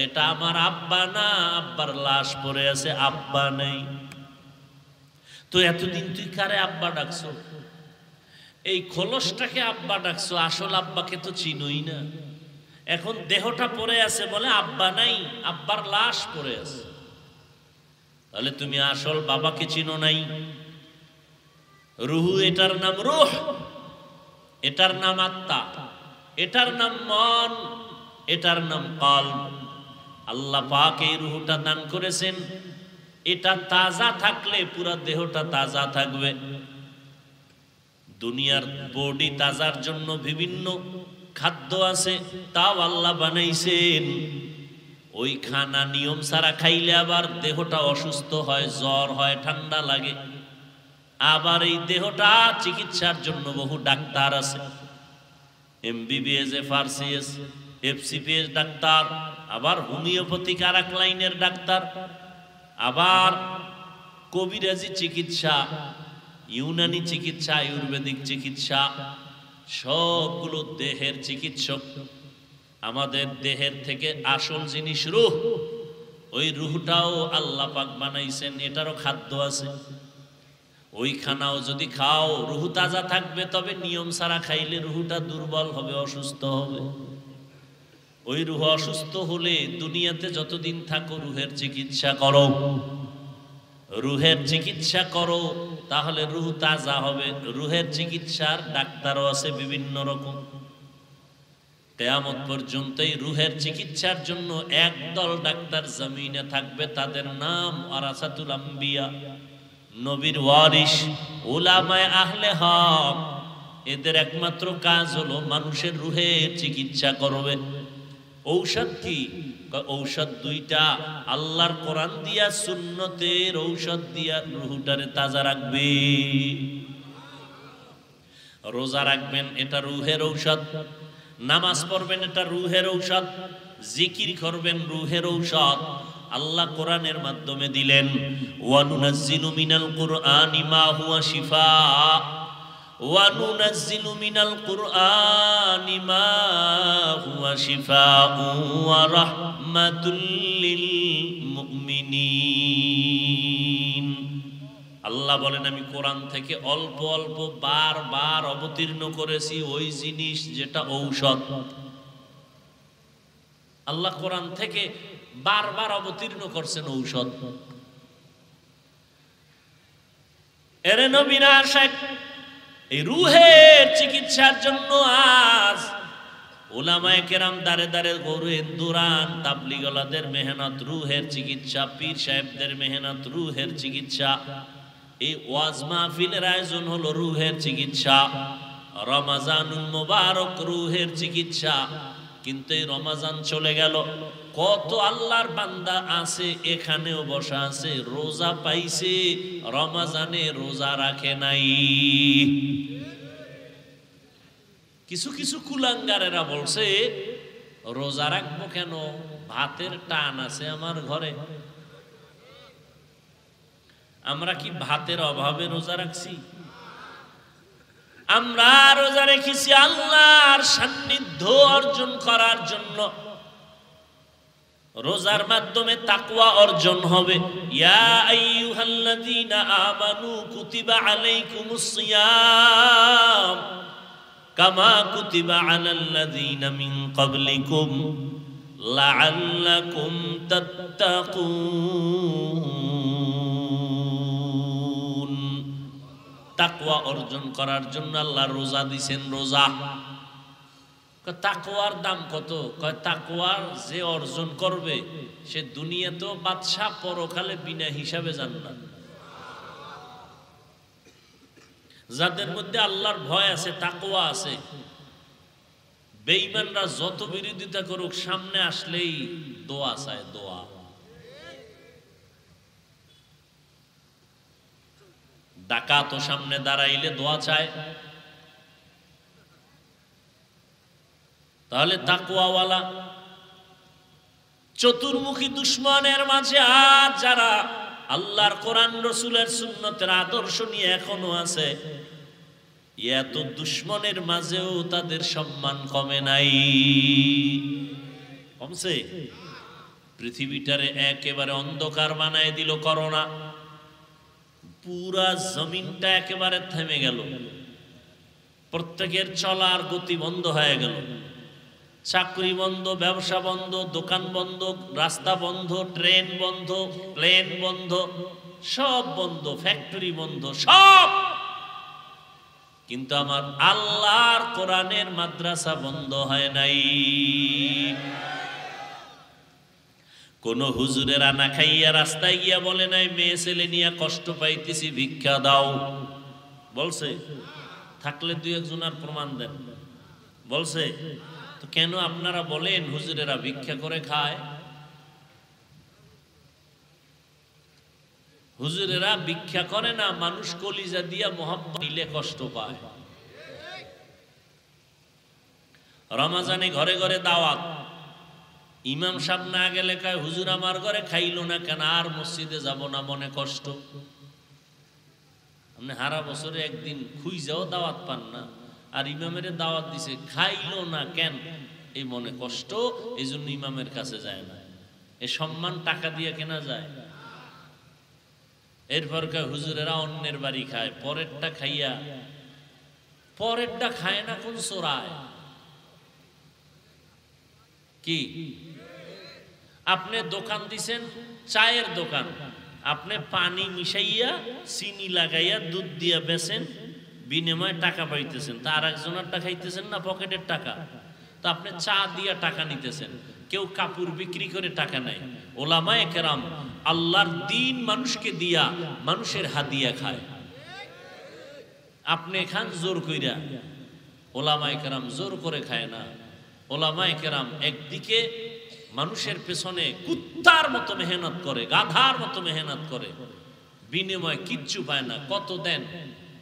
এটা আমার আব্বা না, আব্বার লাশ পড়ে আছে, আব্বা নেই। তো এতদিন তুই কারে আব্বা ডাকছো? এই খোলসটাকে আব্বা ডাকছো, আসল আব্বাকে তো চিনোই না। এখন দেহটা পড়ে আছে বলে আব্বা নাই, আব্বার লাশ পড়ে আছে। তাহলে তুমি আসল বাবাকে চিনো নাই। রুহু, এটার নাম রূহ, এটার নাম আত্মা, এটার নাম মন, এটার নাম কলব। আল্লাহ পাক এই রুহুটা দান করেছেন। এটা তাজা থাকলে পুরা দেহটা তাজা থাকবে। দুনিয়ার বডি তাজার জন্য বিভিন্ন খাদ্য আছে, তাও আল্লাহ বানাইছেন। ওই খানা নিয়ম ছাড়া খাইলে আবার দেহটা অসুস্থ হয়, জ্বর হয়, ঠান্ডা লাগে। আবার এই দেহটা চিকিৎসার জন্য বহু ডাক্তার আছে, এমবিবিএস, এফআরসিএস, এফসিপিএস ডাক্তার, আবার হোমিওপ্যাথিক আর এক লাইনের ডাক্তার, আবার কবিরাজি চিকিৎসা, ইউনানি চিকিৎসা, আয়ুর্বেদিক চিকিৎসা, সবগুলো দেহের চিকিৎসক। আমাদের দেহের থেকে আসল জিনিস রূহ, ওই রূহটাও আল্লাহ পাক বানাইছেন, এটারও খাদ্য আছে। ওই খানাও যদি খাও রূহ তাজা থাকবে, তবে নিয়ম ছাড়া খাইলে রূহটা দুর্বল হবে, অসুস্থ হবে। ওই রূহ অসুস্থ হলে দুনিয়াতে যতদিন থাকো রূহের চিকিৎসা করো, রূহের চিকিৎসা করো, তাহলে রূহ তাজা হবে। রূহের চিকিৎসার ডাক্তারও আছে বিভিন্ন রকম। কিয়ামত পর্যন্ত এই রূহের চিকিৎসার জন্য একদল ডাক্তার জমিনে থাকবে, তাদের নাম ওয়ারাসাতুল আম্বিয়া, নবীর ওয়ারিস, উলামায়ে আহলে হক। এদের একমাত্র কাজ হলো মানুষের রূহের চিকিৎসা করবে। ঔষধ কি? ঔষধ দুইটা, আল্লাহর কোরআন দিয়া, সুন্নতের ঔষধ দিয়া রূহটারে তাজা রাখবে। রোজা রাখবেন, এটা রূহের ঔষধ। নামাজ পড়বেন, এটা রূহের ঔষধ। জিকির করবেন, রূহের ঔষধ। আল্লাহ কোরআনের মাধ্যমে দিলেন, ওয়ানুনাজ্জিলু মিনাল কুরআনি মা হুয়া শিফা, ওয়ানুনাজ্জিলু মিনাল কুরআনি মা হুয়া শিফাউ ওয়া রাহমাতুল লিল মুমিনিন। আল্লাহ বলেন, আমি কোরআন থেকে অল্প অল্প বারবার অবতীর্ণ করেছি ওই জিনিস যেটা ঔষধ। আল্লাহ কোরআন থেকে বারবার অবতীর্ণ করছেন ঔষধ। এরে নবীরা শেখ, এই রূহের চিকিৎসার জন্য আজ উলামায়ে কেরাম দারে দারে গরুয়ে দুরান, তাবলিগলাদের মেহনত রুহের চিকিৎসা, পীর সাহেবদের মেহনত রুহের চিকিৎসা। এই ওয়াজ মাহফিলের আয়োজন হলো রুহের চিকিৎসা। রমাজানুল মুবারক রুহের চিকিৎসা। কিন্তু এই রমাজান চলে গেল, কত আল্লাহর বান্দা আছে এখানেও বসা আছে, রোজা পাইছে, রমাজানে রোজা রাখে নাই। কিছু কিছু কুলাঙ্গারেরা বলছে রোজা রাখবো কেন, ভাতের টান আছে আমার ঘরে। আমরা কি ভাতের অভাবে রোজা রাখছি? আমরা রোজা রেখেছি আল্লাহর সান্নিধ্য অর্জন করার জন্য। রোজার মাধ্যমে তাকওয়া অর্জন হবে। ইয়া আইয়ুহাল্লাযীনা আমানু কুতিবা আলাইকুমুস সিয়াম কামা কুতিবা আলাল্লাযীনা মিন ক্বাবলিকুম লাআল্লাকুম তাত্তাকুন। তাকওয়া অর্জন করার জন্য আল্লাহ রোজা দিবেন। রোজা তাকওয়ার দাম কত? কয় তাকওয়ার যে অর্জন করবে সে দুনিয়াতেও বাদশা, পরকালে বিনা হিসাবে জান্নাত। যাদের মধ্যে আল্লাহর ভয় আছে, তাকওয়া আছে, বেঈমানরা যত বিরোধিতা করুক সামনে আসলেই দোয়া চায়, দোয়া। ডাকাত সামনে দাঁড়াইলে দোয়া চায়। তাহলে তাকওয়াওয়ালা চতুর্মুখী দুশ্মনের মাঝে আজ যারা আল্লাহর কোরআন রসুলের সুন্নতের আদর্শ নিয়ে এখনো আছে, এত দুশ্মনের মাঝেও তাদের সম্মান কমে নাই। কমছে? পৃথিবীটারে একেবারে অন্ধকার বানায় দিল করোনা। পুরা জমিনটা একেবারে থেমে গেল, প্রত্যেকের চলার গতি বন্ধ হয়ে গেল। চাকরি বন্ধ, ব্যবসা বন্ধ, দোকান বন্ধ, রাস্তা বন্ধ, ট্রেন বন্ধ, প্লেন বন্ধ, সব বন্ধ, ফ্যাক্টরি বন্ধ, সব। কিন্তু আমার আল্লাহর কোরআনের মাদ্রাসা বন্ধ হয় নাই। কোন হুজুরের আনা খাইয়া রাস্তায় গিয়া বলে নাই মেয়ে ছেলে নিয়ে কষ্ট পাইতেছি, ভিক্ষা দাও। বলছে? থাকলে দুই একজন আর প্রমাণ দেন। বলছে? তো কেন আপনারা বলেন হুজুরেরা ভিক্ষা করে খায়? হুজুরেরা ভিক্ষা করে না, মানুষ কলিজা দিয়া মোহাম্মত নিলে কষ্ট পায়। রমাজানে ঘরে ঘরে দাওয়াত, ইমাম সাহেব না গেলে কয় হুজুর আমার ঘরে খাইলো না কেন, আর মসজিদে যাব না, মনে কষ্ট। আপনি হারা বছরে একদিন খুঁজেও দাওয়াত পান না, আর ইমামের দাওয়াত দিছে, খাইলো না কেন, এই মনে কষ্ট, এই জন্য ইমামের কাছে যায় না। এ সম্মান টাকা দিয়ে কেনা যায়? এরপর কয় হুজুরেরা অন্যের বাড়ি খায়, পরেরটা খাইয়া, পরেরটা খায় না কোন চোরায়? কি আপনি দোকান দিছেন, চায়ের দোকান, আপনি পানি মিশাইয়া চিনি লাগাইয়া দুধ দিয়া বেচেন, বিনিময়ে টাকা পাইতেছেন। তা আর একজনেরটা খাইতেছেন না, পকেটের টাকা। তো আপনি চা দিয়া টাকা নিতেছেন, কেউ কাপড় বিক্রি করে টাকা নেয়। ওলামায়ে কেরাম আল্লাহর দ্বীন মানুষকে দিয়া মানুষের হাদিয়া খায়। আপনি খান জোর কইরা, ওলামায়ে কেরাম জোর করে খায় না। ওলামায়ে কেরাম একদিকে মানুষের পেছনে কুত্তার মতো মেহনত করে, গাধার মতো মেহনত করে, বিনিময় কিচ্ছু পায় না। কত দেন?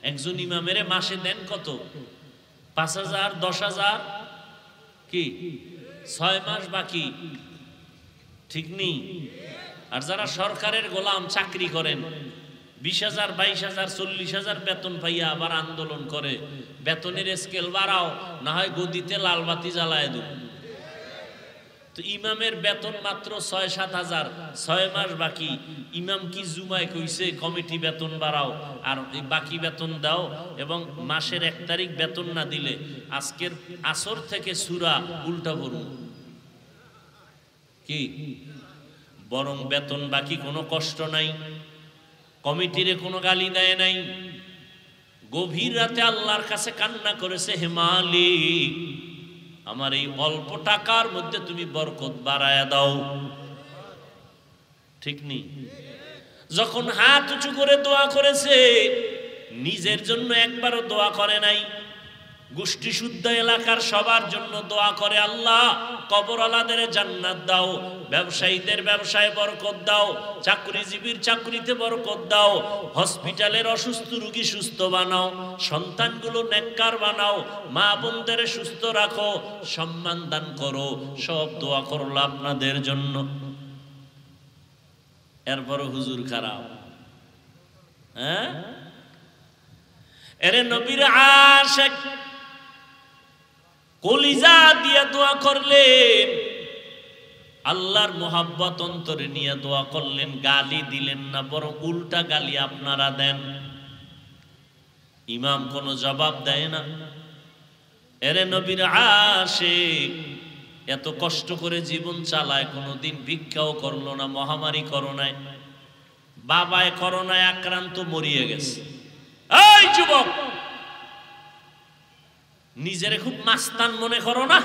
একজন ইমামের মাসে দেন কত? ৫,০০০, ১০,০০০, কি ৬ মাস বাকি, ঠিক নেই? আর যারা সরকারের গোলাম চাকরি করেন, ২০,০০০, ২২,০০০, ৪০,০০০ বেতন পাইয়া আবার আন্দোলন করে, বেতনের স্কেল বাড়াও, না হয় গদিতে লাল বাতি জ্বালায় দেব। তো ইমামের বেতন মাত্র ৬-৭,০০০, ৬ মাস বাকি। ইমাম কি জুমায় কইছে কমিটি বেতন বাড়াও আর বাকি বেতন দাও, এবং মাসের ১ তারিখ বেতন না দিলে আজকের আসর থেকে সূরা উল্টা পড়ুন? কি বরং বেতন বাকি, কোনো কষ্ট নাই, কমিটিরে কোনো গালি দেয় নাই। গভীর রাতে আল্লাহর কাছে কান্না করেছে, হে মালিক আমার এই অল্প টাকার মধ্যে তুমি বরকত বাড়ায়া দাও। ঠিক নেই? যখন হাত উঁচু করে দোয়া করেছে, নিজের জন্য একবারও দোয়া করে নাই, গোষ্ঠী শুদ্ধ এলাকার সবার জন্য দোয়া করে, আল্লাহ কবরওয়ালাদের জান্নাত দাও, ব্যবসায়ীদের ব্যবসায় বরকত দাও, চাকরিজীবীর চাকরিতে বরকত দাও, হসপিটালের অসুস্থ রোগী সুস্থ বানাও, সন্তানগুলো নেককার বানাও, মা বোনদের সুস্থ রাখো, সম্মান দান করো। সব দোয়া করলো আপনাদের জন্য। এরপরও হুজুর খারাপ। হ্যাঁ, এরে নবীর আশিক কলিজা দিয়ে দোয়া করলেন, আল্লাহর মোহাব্বত অন্তরে নিয়ে দোয়া করলেন, গালি দিলেন না, বরং উল্টা গালি আপনারা দেন। ইমাম কোনো জবাব দেয় না। এরে নবীর আশিক এত কষ্ট করে জীবন চালায়, কোনোদিন ভিক্ষাও করলো না, মহামারী করোনায়, বাবায় করোনায় আক্রান্ত মরিয়ে গেছে। এই যুবক, নিজেরে খুব মাস্তান মনে করো না,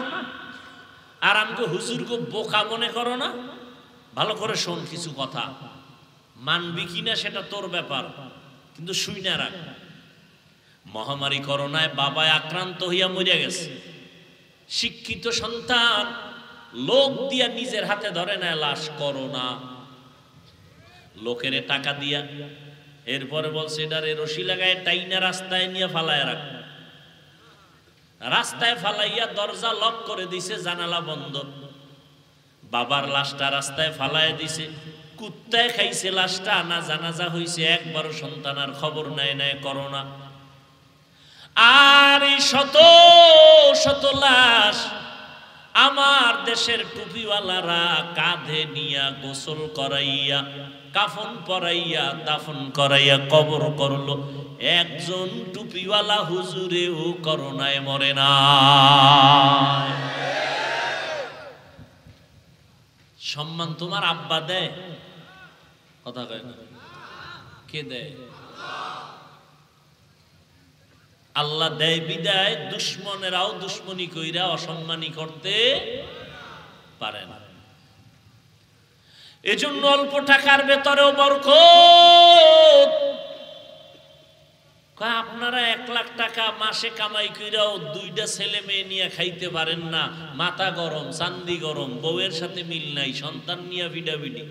আর আমাকে হুজুরকে বোকা মনে করো না। ভালো করে শোন কিছু কথা, মানবি কিনা সেটা তোর ব্যাপার, কিন্তু শুই না রাখ। মহামারী করোনায় বাবায় আক্রান্ত হইয়া মরিয়া গেছে। শিক্ষিত সন্তান লোক দিয়া নিজের হাতে ধরে নেয় লাশ, করোনা, লোকের টাকা দিয়া, এরপরে বলছে এটারে রশি লাগায় টাইনা রাস্তায় নিয়ে ফালায় রাখ। রাস্তায় ফালাইয়া দরজা লক করে দিছে, জানালা বন্ধ। বাবার লাশটা রাস্তায় ফালায় দিছে, কুত্তায় খাইছে লাশটা, না জানাজা হইছে, একবারও সন্তান আর খবর নেয় নাই করোনা। আর এই শত শত লাশ আমার দেশের টুপিওয়ালারা কাঁধে নিয়া গোসল করাইয়া, কাফন পরাইয়া, দাফন করাইয়া কবর করলো। একজন টুপিওয়ালা হুজুরেও করোনায় মরে না। সম্মান তোমার আব্বা দেয়? কথা কয় না, কে দেয়? আল্লাহ দেয় বিদায় দুশ্মনেরাও দুশ্মনী কইরা অসম্মানী করতে পারে না। এজন্য অল্প টাকার ভেতরেও বরকত। আপনারা 1 লাখ টাকা মাসে কামাই কইরাও 2টা ছেলে মেয়ে নিয়ে খাইতে পারেন না, মাথা গরম, চান্দি গরম, বউয়ের সাথে মিল নাই, সন্তান নিয়ে ভিডাভিডি।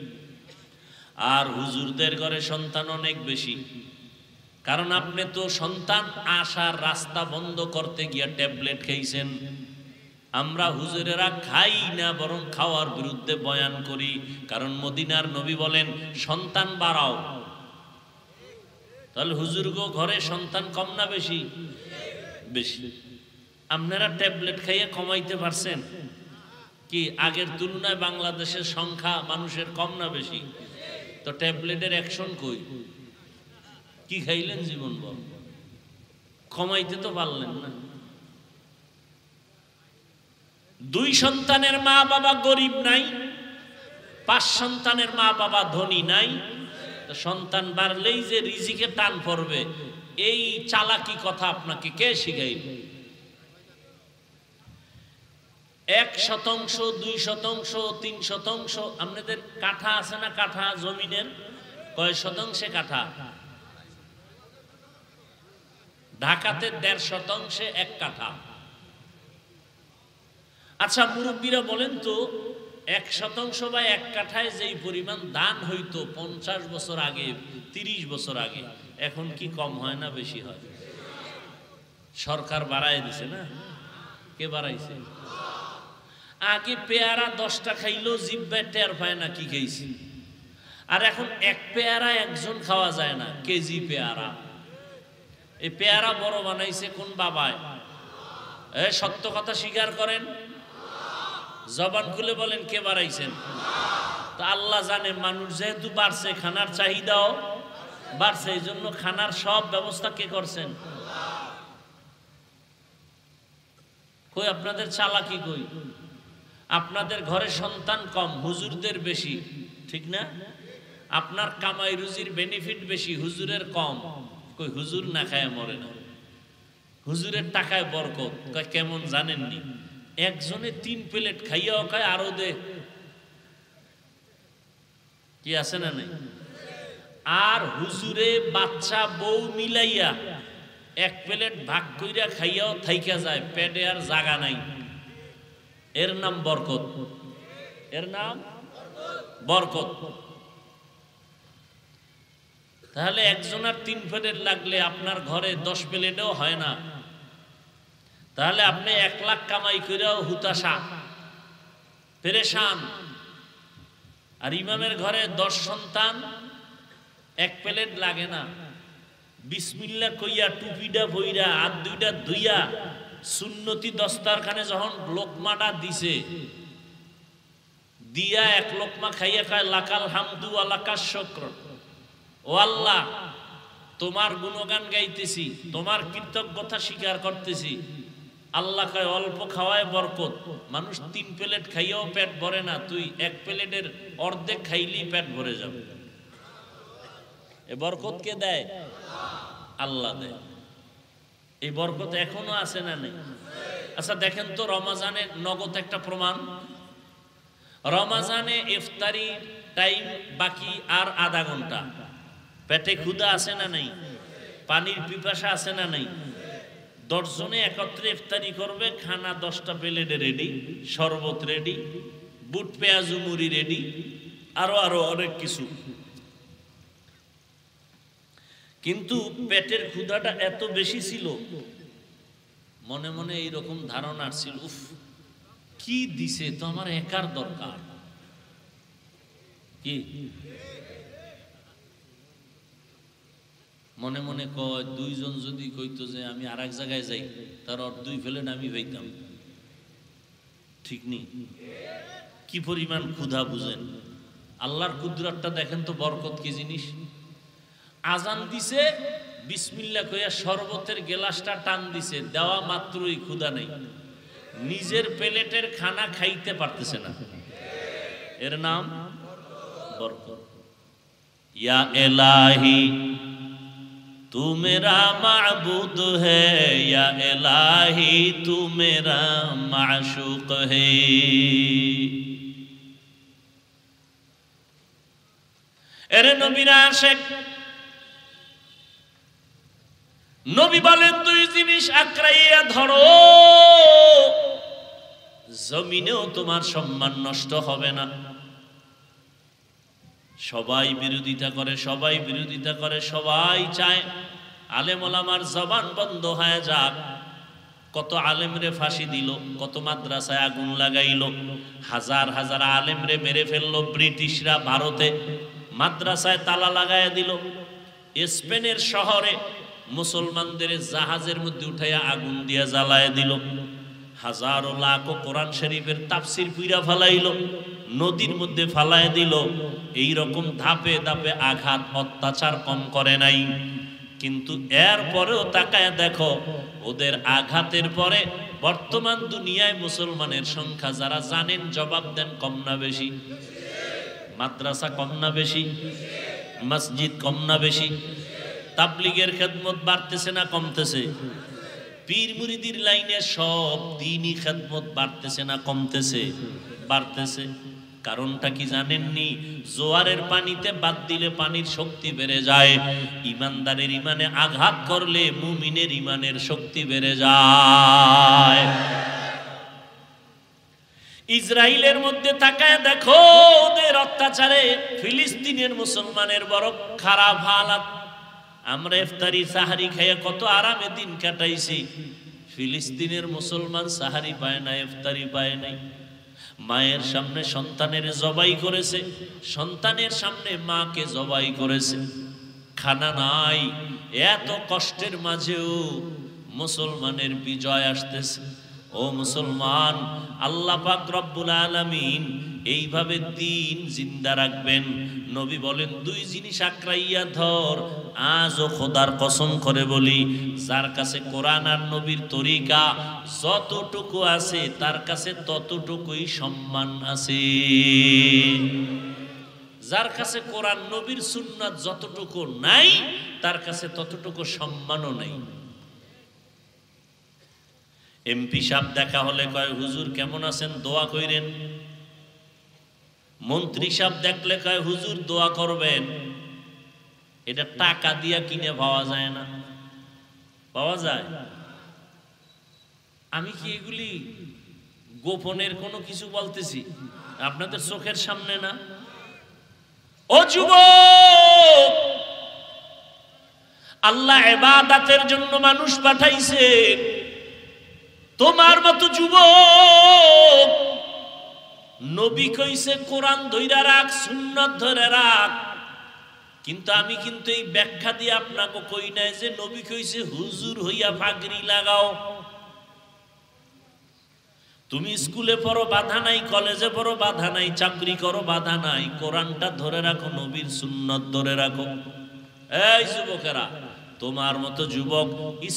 আর হুজুরদের ঘরে সন্তান অনেক বেশি, কারণ আপনি তো সন্তান আসার রাস্তা বন্ধ করতে গিয়া ট্যাবলেট খাইছেন। আমরা হুজুরেরা খাই না, বরং খাওয়ার বিরুদ্ধে বয়ান করি, কারণ মদিনার নবী বলেন সন্তান বাড়াও। তাহলে হুজুরগো ঘরে সন্তান কম না বেশি? বেশি। আপনারা ট্যাবলেট খাইয়ে কমাইতে পারছেন কি? আগের তুলনায় বাংলাদেশের সংখ্যা মানুষের কম না বেশি? তো ট্যাবলেটের অ্যাকশন কই? কি খাইলেন জীবন বল? কমাইতে তো পারলেন না। 2 সন্তানের মা বাবা গরিব নাই, 5 সন্তানের মা বাবা ধনী নাই। তো সন্তান বাড়লেই যে রিজিকে টান পড়বে, এই চালাকি কথা আপনাকে কে শিখাইল? 1%, 2%, 3%। আপনাদের কাঠা আছে না? কাঠা জমিনের কয় শতাংশে কাঠা? ঢাকাতে 1.5% 1 কাঠা। আচ্ছা মুরব্বীরা বলেন তো, 1% বা 1 কাঠায় যেই পরিমাণ দান হইতো 50 বছর আগে, 30 বছর আগে, এখন কি কম হয় না বেশি হয়? সরকার বাড়ায় দিছে না? কে বাড়াইছে? আগে পেয়ারা 10টা খাইলেও জিহ্বায় টের পায় না কি খাইছি, আর এখন 1 পেয়ারা একজন খাওয়া যায় না, কেজি পেয়ারা। এই পেয়ারা বড় বানাইছে কোন বাবায়? সত্য কথা স্বীকার করেন, জবান খুলে বলেন কে বাড়াইছেন? তো আল্লাহ জানে, মানুষ যেহেতু বাড়ছে, খানার চাহিদাও বাড়ছে, এই জন্য খানার সব ব্যবস্থা কে করছেন? কই আপনাদের চালাকি কই? আপনাদের ঘরে সন্তান কম, হুজুরদের বেশি, ঠিক না? আপনার কামাই রুজির বেনিফিট বেশি, হুজুরের কম। কই হুজুর না খায় মরে না, হুজুরের টাকায় বরকত। কয় কেমন জানেননি? একজনে 3 প্লেট খাইয়াও খায় আরো দে, কি আছে না নাই? আর হুজুরে বাচ্চা বউ মিলাইয়া 1 প্লেট ভাগ কইরা খাইয়াও থাইকা যায়, পেটে আর জায়গা নাই। এর নাম বরকত, এর নাম বরকত। তাহলে একজনের 3 প্লেট লাগলে আপনার ঘরে 10 প্লেটও হয় না। তাহলে আপনি 1 লাখ কামাই কইরাও হুতাশা, পেরেশান। আর ইমামের ঘরে 10 সন্তান, 1 প্লেট লাগে না। বিসমিল্লাহ কইয়া টুপিটা বইরা হাত দুইটা ধুইয়া সুন্নতি দস্তারখানে যখন লোকমাটা দিছে, দিয়া 1 লোকমা খাইয়া খায় লাকাল হামদু ওয়া লাকাশ শুকর, ও আল্লাহ তোমার গুণগান গাইতেছি, তোমার কৃতজ্ঞতা স্বীকার করতেছি। আল্লাহ কয় অল্প খাওয়ায় বরকত। মানুষ 3 প্লেট খাইয়াও পেট ভরে না, তুই 1 প্লেটের অর্ধেক খাইলেই পেট ভরে যাবে। এ বরকত কে দেয়? আল্লাহ দেয়। এই বরকত এখনো আছে না নেই? আচ্ছা দেখেন তো, রমজানে নগদ একটা প্রমাণ। রমজানে ইফতারি টাইম বাকি আর আধা ঘন্টা, পেটে ক্ষুধা আছে না নাই? পানির পিপাসা আছে না নাই? 10 জনে একত্রে ইফতারি করবে, খানা 10টা প্লেটে রেডি, শরবত রেডি, বুট পেঁয়াজু মুড়ি রেডি, আরো আরো অনেক কিছু। কিন্তু পেটের ক্ষুধাটা এত বেশি ছিল, মনে মনে এইরকম ধারণা ছিল, উফ কি দিছে তো আমার একার দরকার। কি মনে মনে কয়, 2 জন যদি কইতো যে আমি আর এক জায়গায় যাই, তার 2 প্লেট আমি পাইতাম। ঠিক নেই? কি পরিমাণ ক্ষুধা বুঝেন। আল্লাহর কুদরতটা দেখেন তো, বরকত কি জিনিস। আজান দিছে, বিসমিল্লাহ কইয়া শরবতের গ্লাসটা টান দিছে, দেওয়া মাত্রই ক্ষুধা নেই, নিজের প্লেটের খানা খাইতে পারতেছে না। এর নাম বরকত। ইয়া ইলাহি तू मेरा माबूद है, या इलाही तू मेरा माशूक है। এরে নবীর আশিক, নবী বলেন 2 জিনিস আঁকড়াইয়া ধরো, জমিনেও তোমার সম্মান নষ্ট হবে না। সবাই বিরোধিতা করে, সবাই বিরোধিতা করে, সবাই চায় আলেম ওলামার জবান বন্ধ হয়ে যাক। কত আলেমরে ফাঁসি দিল, কত মাদ্রাসায় আগুন লাগাইল, হাজার হাজার আলেমরে মেরে ফেললো ব্রিটিশরা। ভারতে মাদ্রাসায় তালা লাগাইয়া দিল। স্পেনের শহরে মুসলমানদের জাহাজের মধ্যে উঠাইয়া আগুন দিয়া জ্বালায় দিল। হাজারো লাখো কোরআন শরীফের তাফসির পুইরা ফালাইল, নদীর মধ্যে ফালায় দিল। এই রকম ধাপে ধাপে আঘাত অত্যাচার কম করে নাই। কিন্তু এর পরেও তাকায় দেখো, ওদের আঘাতের পরে বর্তমান দুনিয়ায় মুসলমানের সংখ্যা যারা জানেন জবাব দেন কম না বেশি? মাদ্রাসা কম না বেশি? মসজিদ কম না বেশি? তাবলীগের খেদমত বাড়তেছে না কমতেছে? পীর মুরিদির লাইনে সব দিনই খেদমত বাড়তেছে না কমতেছে? বাড়তেছে। কারণটা কি জানেননি? জোয়ারের পানিতে বাদ দিলে পানির শক্তি বেড়ে যায়, ইমানদারের ইমানে আঘাত করলে মুমিনের ইমানের শক্তি বেড়ে যায়। ইসরায়েলের মধ্যে তাকায় দেখো, ওদের অত্যাচারে ফিলিস্তিনের মুসলমানের বড় খারাপ হালাত। আমরা ইফতারি সাহারি খেয়ে কত আরামে দিন কাটাইছি, ফিলিস্তিনের মুসলমান সাহারি পায় না, ইফতারি পায় নাই। মায়ের সামনে সন্তানের জবাই করেছে, সন্তানের সামনে মাকে জবাই করেছে, খানা নাই। এত কষ্টের মাঝেও মুসলমানের বিজয় আসতেছে। ও মুসলমান, আল্লাহ পাক রব্বুল আলামিন এইভাবে দিন জিন্দা রাখবেন। নবী বলেন 2 জিনিস আঁকড়াইয়া ধর। আজও খোদার কসম করে বলি, যার কাছে কোরআন আর নবীর তরিকা যতটুকু আছে, তার কাছে ততটুকুই সম্মান আছে। যার কাছে কোরআন নবীর সুন্নাত যতটুকু নাই, তার কাছে ততটুকু সম্মানও নাই। এমপি সাহেব দেখা হলে কয় হুজুর কেমন আছেন, দোয়া কইরেন। মন্ত্রী সাহেব দেখলে কয় হুজুর দোয়া করবেন। এটা টাকা দিয়া কিনে পাওয়া যায় না, পাওয়া যায়? আমি কি এগুলি গোপনের কোনো কিছু বলতেছি? আপনাদের চোখের সামনে না? ও যুবক, আল্লাহ ইবাদতের জন্য মানুষ পাঠাইছে। তোমার মতো যুবক, নবী কইছে কোরআন ধইরা রাখ, সুন্নাত ধরে রাখ। কিন্তু আমি কিন্তু এই ব্যাখ্যা দিয়ে আপনাকে কই নাই যে নবী কইছে হুজুর হইয়া পাগড়ি লাগাও। তুমি স্কুলে পড়ো বাধা নাই, কলেজে পড়ো বাধা নাই, চাকরি করো বাধা নাই, কোরআনটা ধরে রাখো, নবীর সুন্নাত ধরে রাখো। এই যুবকেরা, তোমার মতো যুবক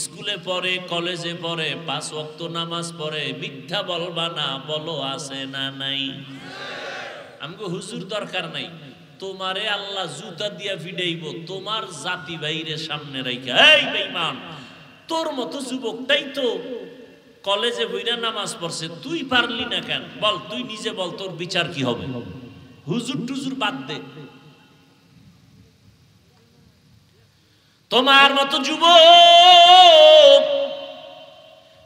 স্কুলে পড়ে, কলেজে পড়ে, 5 ওয়াক্ত নামাজ পড়ে, মিথ্যা বলবা না, বলো আছে না নাই? আমগো হুজুর দরকার নাই, তোমারে আল্লাহ জুতা দিয়া ফিডাইব তোমার জাতি বাইরে সামনে রাইখা। এই বেঈমান, তোর মতো যুবকটাই তো কলেজে বইরা নামাজ পড়ছে, তুই পারলি না কেন? বল, তুই নিজে বল, তোর বিচার কি হবে? হুজুর টুজুর বাদ দে। তোমার মতো যুবক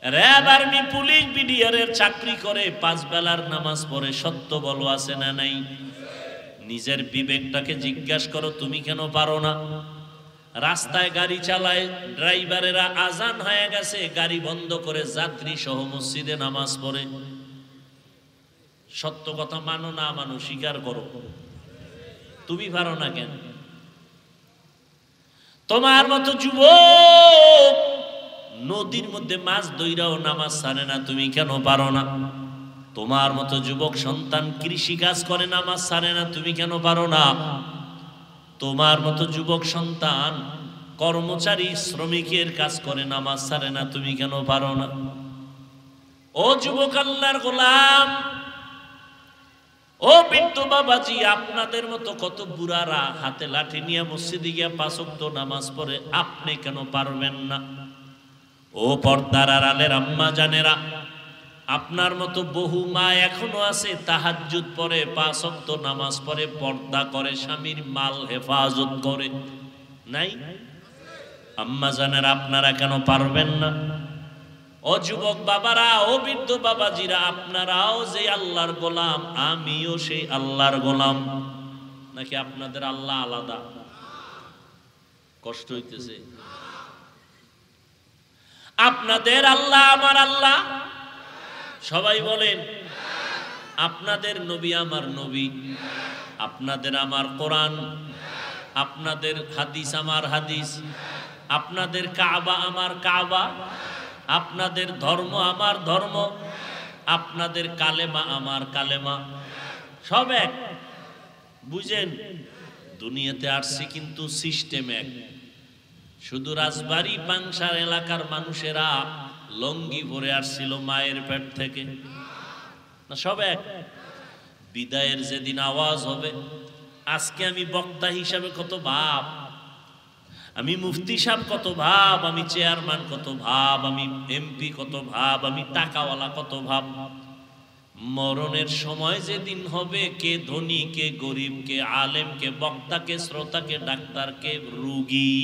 র‍্যাব, আর্মি, পুলিশ, বিডিআর এর চাকরি করে, 5 বেলার নামাজ পড়ে, সত্য বলো আছে না নাই? নিজের বিবেকটাকে জিজ্ঞাসা করো, তুমি কেন পারো না? রাস্তায় গাড়ি চালায়, ড্রাইভারেরা আজান হয়ে গেছে গাড়ি বন্ধ করে যাত্রী সহ মসজিদে নামাজ পড়ে। সত্য কথা মানো না মানো, স্বীকার করো, তুমি পারো না কেন? তোমার মতো যুবক নদীর মধ্যে মাছ ধইরাও নামাজ ছাড়ে না, তুমি কেন পারো না? তোমার মতো যুবক সন্তান কৃষি কাজ করে, নামাজ ছাড়ে না, তুমি কেন পারো না? তোমার মতো যুবক সন্তান কর্মচারী শ্রমিকের কাজ করে, নামাজ ছাড়ে না, তুমি কেন পারো না? ও যুবক আল্লাহর গোলাম, ও বৃদ্ধ বাবাজি, আপনাদের মতো কত বুড়ারা হাতে লাঠি নিয়ে মসজিদে গিয়ে 5 ওয়াক্ত নামাজ পড়ে, আপনি কেন পারবেন না? ও পর্দার আড়ালের আম্মা জানেরা, আপনার মতো বহু মা এখনো আছে তাহাজ্জুদ পড়ে, 5 ওয়াক্ত নামাজ পড়ে, পর্দা করে, স্বামীর মাল হেফাজত করে, নাই? আম্মা জানেরা, আপনারা কেন পারবেন না? ও যুবক বাবারা, ও বৃদ্ধ বাবাজিরা, আপনারাও যে আল্লাহর গোলাম, আমিও সেই আল্লাহর গোলাম। নাকি আপনাদের আল্লাহ আলাদা? কষ্ট হইতেছে? আপনাদের আল্লাহ আমার আল্লাহ, সবাই বলেন। আপনাদের নবী আমার নবী, আপনাদের আমার কোরআন, আপনাদের হাদিস আমার হাদিস, আপনাদের কাবা আমার কাবা, আপনাদের ধর্ম আমার ধর্ম, আপনাদের কালেমা আমার কালেমা, সব এক। বুঝেন, দুনিয়াতে আসছি কিন্তু সিস্টেম এক। শুধু রাজবাড়ী পাংশার এলাকার মানুষেরা লঙ্গি পরে আসছিল মায়ের পেট থেকে, না সব এক। বিদায়ের যেদিন আওয়াজ হবে, আজকে আমি বক্তা হিসাবে কত ভাব, আমি মুফতি সাহেব কত ভাব, আমি চেয়ারম্যান কত ভাব, আমি এমপি কত ভাব, আমি টাকাওয়ালা কত ভাব। মরণের সময় যেদিন হবে, কে ধনী, কে গরিব, কে আলেম, কে বক্তা, কে শ্রোতা, কে ডাক্তার, কে রোগী,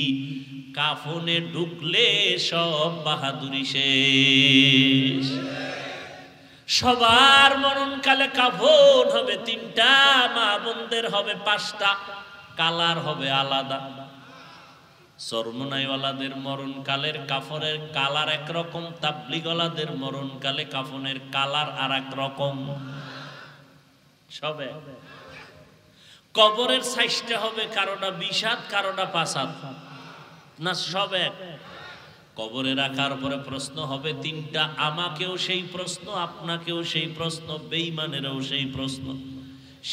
কাফনে ঢুকলে সব বাহাদুরি শেষ। সবার মরণকালে কাফন হবে 3টা, মা বোনদের হবে 5টা, কালার হবে আলাদা। চরমনাইওয়ালাদের মরণকালের কাফনের কালার একরকম, তাবলিগওয়ালাদের মরণকালে কাফনের কালার আর এক রকম। সবে কবরের সাইজটা হবে কারোটা 20 হাত, কারোটা 5 হাত, না সব এক। কবরে রাখার পরে প্রশ্ন হবে 3টা, আমাকেও সেই প্রশ্ন, আপনাকেও সেই প্রশ্ন, বেঈমানেরও সেই প্রশ্ন।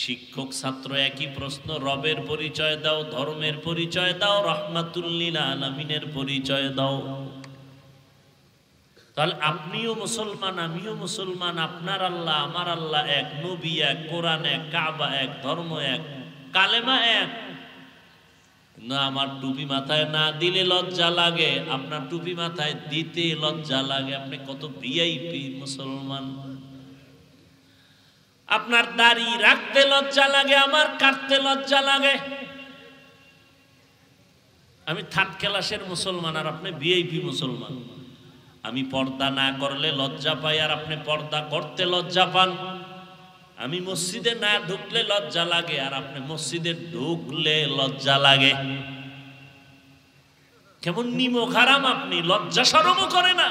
শিক্ষক ছাত্র একই প্রশ্ন, রবের পরিচয় দাও, ধর্মের পরিচয় দাও, রাহমাতুল লিল আলামিনের পরিচয় দাও। তাহলে আপনিও মুসলমান, আমিও মুসলমান, আপনার আল্লাহ আমার আল্লাহ এক, নবী এক, কোরআন এক, কাবা এক, ধর্ম এক, কালেমা এক। না, আমার টুপি মাথায় না দিলে লজ্জা লাগে, আপনার টুপি মাথায় দিতে লজ্জা লাগে। আপনি কত ভিআইপি মুসলমান। আপনার দাড়ি রাখতে লজ্জা লাগে, আমার কাটতে লজ্জা লাগে। আমি থার্ড ক্লাসের মুসলমান আর আপনি ভিআইপি মুসলমান। আমি পর্দা না করলে লজ্জা পাই আর আপনি পর্দা করতে লজ্জা পান। আমি মসজিদে না ঢুকলে লজ্জা লাগে আর আপনি মসজিদে ঢুকলে লজ্জা লাগে। কেমন নিমক হারাম আপনি, লজ্জা শরমও করে না,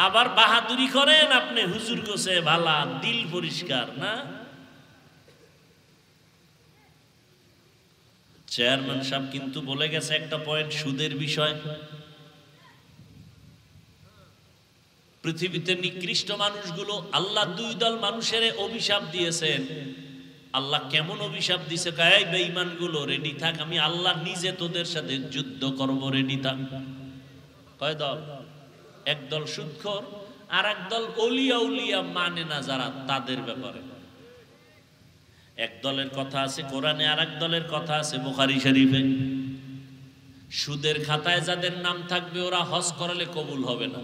আবার বাহাদুরি করেন আপনি। হুজুর গোছে ভালা, দিল পরিষ্কার না। চেয়ারম্যান সাহেব কিন্তু বলে গেছে একটা পয়েন্ট, সুদের বিষয়। পৃথিবীতে নিকৃষ্ট মানুষগুলো, আল্লাহ দুই দল মানুষের অভিশাপ দিয়েছেন। আল্লাহ কেমন অভিশাপ দিছে? এই বেঈমানগুলো রেডি থাক, আমি আল্লাহ নিজে তোদের সাথে যুদ্ধ করব, রেডি থাক। কয় দল? এক দল সুদখোর, আর এক দল ওলিয়া উলিয়া মানে না যারা, তাদের ব্যাপারে। এক দলের কথা আছে কোরআনে, আর এক দলের কথা আছে বুখারী শরীফে। সুদের খাতায় যাদের নাম থাকবে ওরা হজ করলে কবুল হবে না,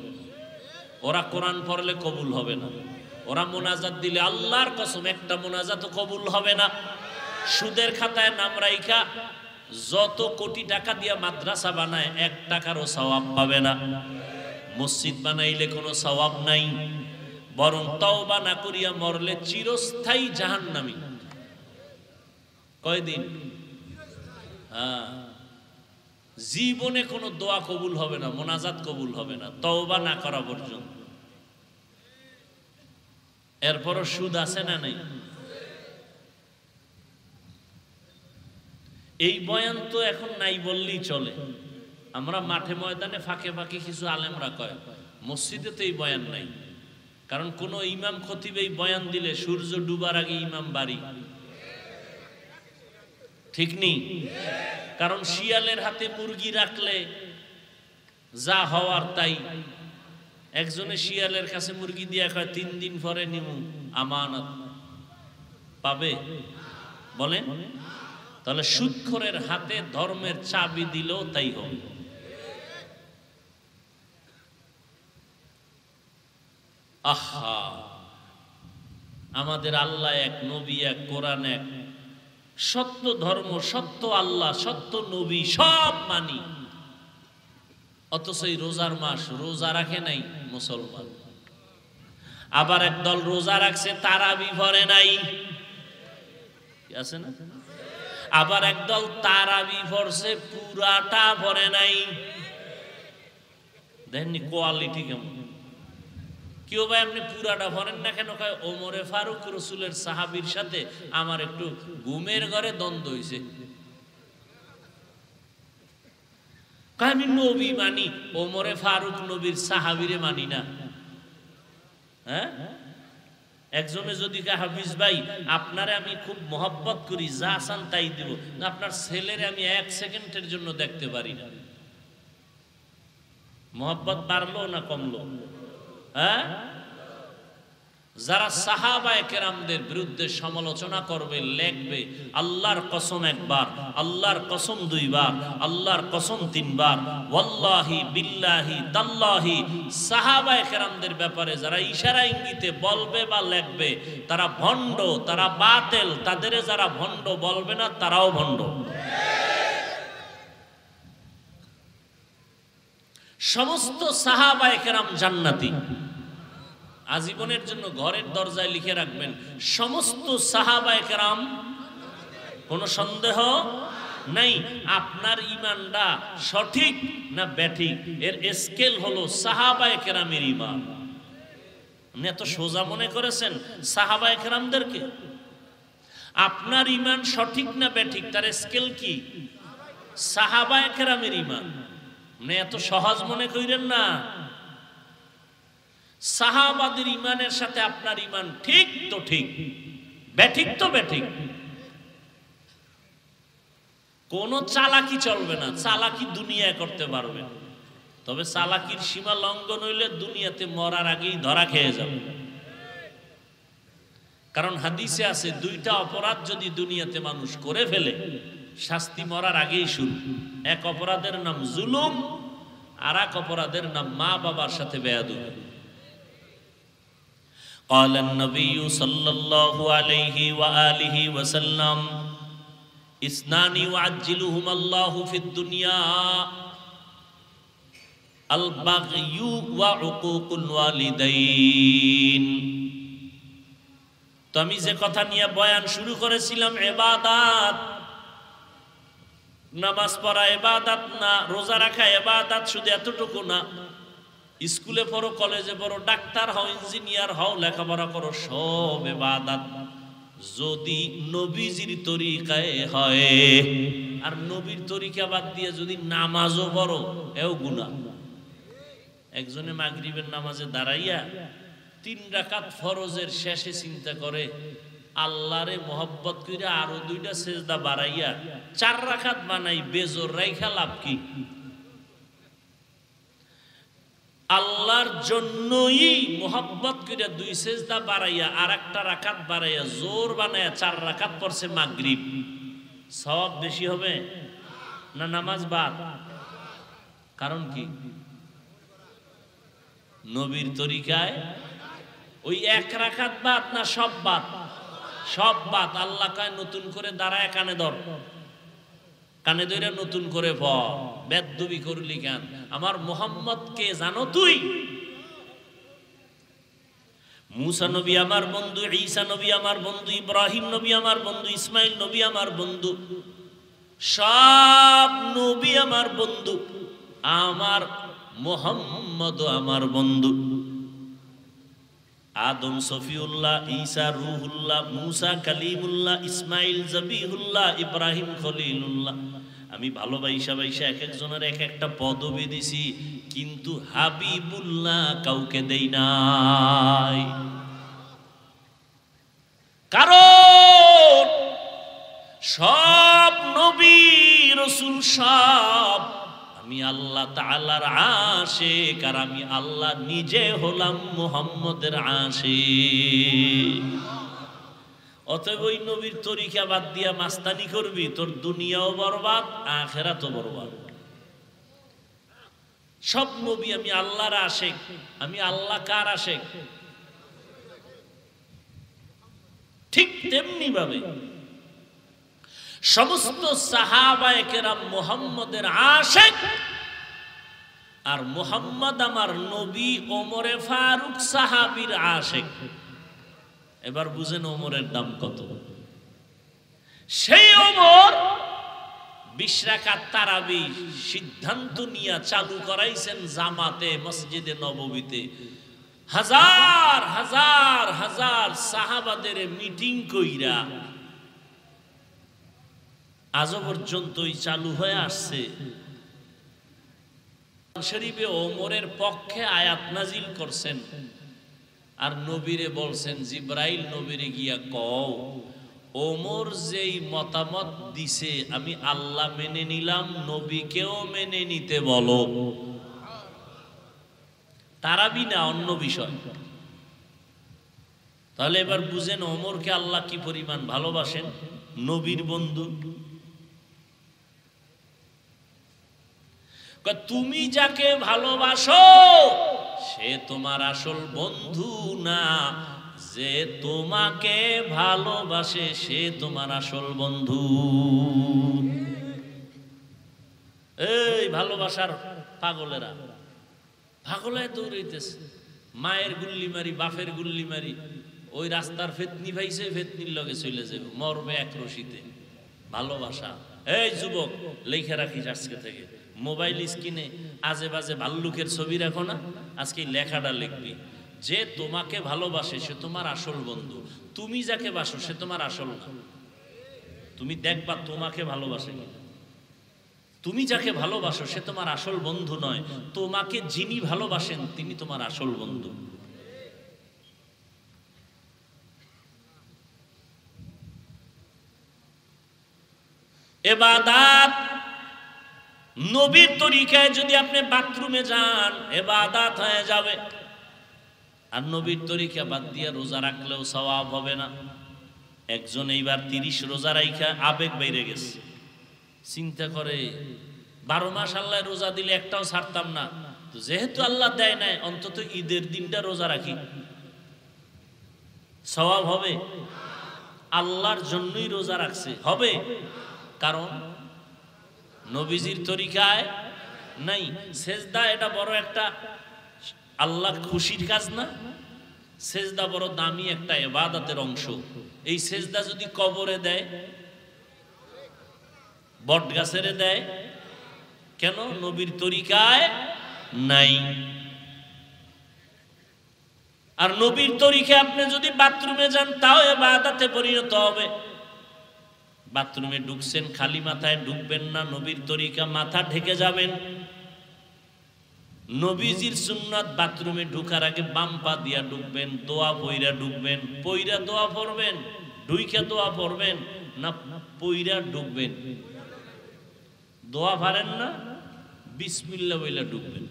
ওরা কোরআন পড়লে কবুল হবে না, ওরা মোনাজাত দিলে আল্লাহর কসম একটা মোনাজাতও কবুল হবে না। সুদের খাতায় নাম রাইখা যত কোটি টাকা দিয়ে মাদ্রাসা বানায়, 1 টাকারও সওয়াব পাবে না। মসজিদ বানাইলে কোনো সওয়াব নাই, বরং তওবা না করিয়া মরলে চিরস্থায়ী জাহান্নামী। কয়দিন? হ্যাঁ, জীবনে কোনো দোয়া কবুল হবে না, মোনাজাত কবুল হবে না তওবা না করা পর্যন্ত। এরপরও সুদ আছে না নাই? এই বয়ান তো এখন নাই বললেই চলে। আমরা মাঠে ময়দানে ফাঁকে ফাঁকে কিছু আলেমরা কয়, মসজিদে তো এই বয়ান নাই। কারণ কোন ইমাম খতিব এই বয়ান দিলে সূর্য ডুবার আগে ইমাম বাড়ি, ঠিক নেই? কারণ শিয়ালের হাতে মুরগি রাখলে যা হওয়ার তাই। একজনে শিয়ালের কাছে মুরগি দিয়া কয় 3 দিন পরে নিমু, আমানত পাবে? বলেন। তাহলে সুদখোরের হাতে ধর্মের চাবি দিলেও তাই হবে। আহা, আমাদের আল্লাহ এক, নবী এক, কোরআন এক, সত্য ধর্ম, সত্য আল্লাহ, সত্য নবী সব মানি। অথচ এই রোজার মাস রোজা রাখে নাই মুসলমান। আবার একদল রোজা রাখছে তারাবি ভরে নাই, আছে না? আবার একদল তারাবি ভরছে পুরাটা ভরে নাই। দেখেননি কোয়ালিটি কেমন? কেউ ভাই আপনি পুরাটা ভরেন না কেন? কয় ওমরে ফারুক রসুলের সাহাবীর সাথে আমার একটু ঘুমের ঘরে দ্বন্দ্ব হয়েছে। আমি নবী মানি, ওমরে ফারুক নবীর সাহাবীরে মানি না। হ্যাঁ, একজনে যদি হাফিজ ভাই আপনারে আমি খুব মহব্বত করি, যা চান তাই দিব, আপনার ছেলেরে আমি 1 সেকেন্ডের জন্য দেখতে পারি না। মহব্বত বাড়লো না কমলো? হ্যাঁ, যারা সাহাবায়ে কেরামদের বিরুদ্ধে সমালোচনা করবে, লেখবে, আল্লাহর কসম একবার, আল্লাহর কসম 2 বার, আল্লাহর কসম 3 বার, ওয়াল্লাহি বিল্লাহি তাল্লাহি, সাহাবায়ে কেরামদের ব্যাপারে যারা ইশারা ইঙ্গিতে বলবে বা লেখবে তারা ভণ্ড, তারা বাতিল। তাদের যারা ভণ্ড বলবে না তারাও ভণ্ড। সমস্ত সাহাবায়ে কেরাম জান্নাতি। আজীবনের জন্য ঘরের দরজায় লিখে রাখবেন, সমস্ত সাহাবায়ে কেরাম, কোনো সন্দেহ নাই। আপনার ঈমানটা সঠিক না ব্যাঠিক, এর স্কেল হলো সাহাবায়ে কেরামের ঈমান। আপনি এত সোজা মনে করেছেন সাহাবায়ে কেরামদেরকে? আপনার ঈমান সঠিক না ব্যাঠিক, তার স্কেল কি? সাহাবায়ে কেরামের ঈমান। আপনি এত সহজ মনে করেন না। সাহাবাদের ঈমানের সাথে আপনার ঈমান ঠিক তো ঠিক, ব্যাঠিক তো ব্যাঠিক। কোনো চালাকি চলবে না, চালাকি দুনিয়ায় করতে পারবেন, তবে চালাকির সীমা লঙ্ঘন হইলে দুনিয়াতে মরার আগেই ধরা খেয়ে যাবে। কারণ হাদিসে আছে 2টা অপরাধ যদি দুনিয়াতে মানুষ করে ফেলে শাস্তি মরার আগেই শুরু। এক অপরাধের নাম জুলুম, আর এক অপরাধের নাম মা বাবার সাথে বেয়াদবি। قال النبي صلى الله عليه وآله وسلم اثنان يعجلهما الله في الدنيا البغي وعقوق الوالدين। তো আমি যে কথা নিয়ে বয়ান শুরু করেছিলাম, ইবাদত, নামাজ পড়া ইবাদত না, রোজা রাখা ইবাদত, শুধু এতটুকু না, স্কুলে পড়ো, কলেজে পড়ো, ডাক্তার হও, ইঞ্জিনিয়ার হও, লেখাপড়া করো, সব ইবাদত যদি নবীজির তরিকায় হয়। আর নবীর তরিকা বাদ দিয়ে যদি নামাজও পড়ো, এও গুনাহ। একজনে মাগরিবের নামাজে দাঁড়াইয়া 3 রাকাত ফরজের শেষে চিন্তা করে আল্লাহরে মোহব্বত কইরা আরো 2টা সেজদা বাড়াইয়া 4 রাকাত বানাই, বেজোর রাইখা লাভ কি? আল্লাহর জন্যই মোহব্বত কইরা 2 সেজদা বাড়াইয়া আর একটা রাকাত বাড়াইয়া জোর বানাইয়া 4 রাকাত পড়ছে মাগরিব, সওয়াব বেশি হবে না নামাজ বাদ? কারণ কি? নবীর তরিকায় ওই 1 রাকাত বাদ না সব বাদ? সব বাদ। আল্লাহ কয় নতুন করে দাঁড়ায় কানে ধর, কানে ধরে নতুন করে বেদবি করলি কেন? আমার মোহাম্মদ কে জানো তুই? মুসা নবী আমার বন্ধু, ঈসা নবী আমার বন্ধু, ইব্রাহিম নবী আমার বন্ধু, ইসমাইল নবী আমার বন্ধু, সব নবী আমার বন্ধু, আমার মোহাম্মদ আমার বন্ধু। আদম সফিউল্লাহ, ঈসা রুহুল্লাহ, মুসা কালিমুল্লাহ, ইসমাইল জবিহুল্লাহ, ইব্রাহিম খলিলুল্লাহ। আমি ভালোবাসা এক একজনের এক একটা পদবি দিছি, কিন্তু হাবিবুল্লাহ কাউকে দেই নাই। কারণ সব নবী রাসূল সব আমি আল্লাহ তাআলার আশিক, আর আমি আল্লাহ নিজে হলাম মুহাম্মদের আশিক। অতএব ওই নবীর তরিকা বাদ দিয়া মাস্তানি করবি, তোর দুনিয়াও বরবাদ, আখিরাতও বরবাদ। সব নবী আমি আল্লাহর আশিক। আমি আল্লাহ কার আশিক? ঠিক তেমনি ভাবে সমস্ত সাহাবায়ে কেরাম মুহাম্মদের আশিক, আর মুহাম্মদ আমার নবী ওমরে ফারুক সাহাবীর আশিক। এবার বুঝেন ওমরের দাম কত। সেই ওমর 20 রাকাত তারাবি সিদ্ধান্ত নিয়ে চালু করাইছেন জামাতে মসজিদে নববীতে। হাজার হাজার হাজার সাহাবাদের মিটিং কইরা আজও পর্যন্তই চালু হয়ে আসছে। শরীফে ওমরের পক্ষে আয়াত নাজিল করছেন, আর নবীরে বলছেন, জিব্রাইল নবীরে গিয়া কও ওমর যেই মতামত দিছে আমি আল্লাহ মেনে নিলাম, নবীকেও মেনে নিতে বলো। তারাবি না, অন্য বিষয়। তাহলে এবার বুঝেন ওমরকে আল্লাহ কি পরিমাণ ভালোবাসেন, নবীর বন্ধু। তুমি যাকে ভালোবাসো সে তোমার আসল বন্ধু না, যে তোমাকে ভালোবাসে সে তোমার আসল বন্ধু। এই ভালোবাসার পাগলেরা পাগলায় দৌড়াইতেছে, মায়ের গুল্লি মারি, বাপের গুল্লি মারি, ওই রাস্তার ফেতনি ভাইছে, ফেতনির লগে চলে যাবে, মরবে এক রশিতে। ভালোবাসা। এই যুবক, লেখা রাখিস আজকে থেকে, মোবাইল স্ক্রিনে আজে বাজে ভাল্লুকের ছবি রাখো না, আজকে লেখাটা লিখবি, যে তোমাকে ভালোবাসে সে তোমার আসল বন্ধু, তুমি যাকে বাসো সে তোমার আসল না। তুমি দেখবা তোমাকে ভালোবাসে কিনা। তুমি যাকে ভালোবাসো সে তোমার আসল বন্ধু নয়, তোমাকে যিনি ভালোবাসেন তিনি তোমার আসল বন্ধু। ইবাদত নবীর তরিকায় যদি আপনি বাথরুমে যান ইবাদত হয়ে যাবে, আর নবীর তরিকা বাদ দিয়ে রোজা রাখলেও সওয়াব হবে না। একজন এইবার 30 রোজা রাইখা আবেগ বাইরে গেছে, চিন্তা করে 12 মাস আল্লাহ রোজা দিলে একটাও ছাড়তাম না, তো যেহেতু আল্লাহ দেয় নাই অন্তত ঈদের দিনটা রোজা রাখি, সওয়াব হবে। আল্লাহর জন্যই রোজা রাখছে, হবে, কারণ নবীজির তরিকায় নাই। সেজদা এটা বড় একটা আল্লাহ খুশির কাজ না? সেজদা বড় দামি একটা ইবাদতের অংশ। এই সেজদা যদি কবরে দেয়, বট গাছের দেয়, কেন? নবীর তরিকায় নাই। আর নবীর তরিকায় আপনি যদি বাথরুমে যান তাও ইবাদতে পরিণত হবে। বাথরুমে ঢুকছেন, খালি মাথায় ঢুকবেন না, নবীর তরিকা মাথা ঢেকে যাবেন। নবীজির সুন্নাত বাথরুমে ঢুকার আগে বাম পা দিয়া ঢুকবেন, দোয়া পইরা ঢুকবেন। পইরা দোয়া পড়বেন, ঢুইকা দোয়া পড়বেন না পইরা ঢুকবেন? দোয়া পারেন না, বিসমিল্লাহ বইলা ঢুকবেন।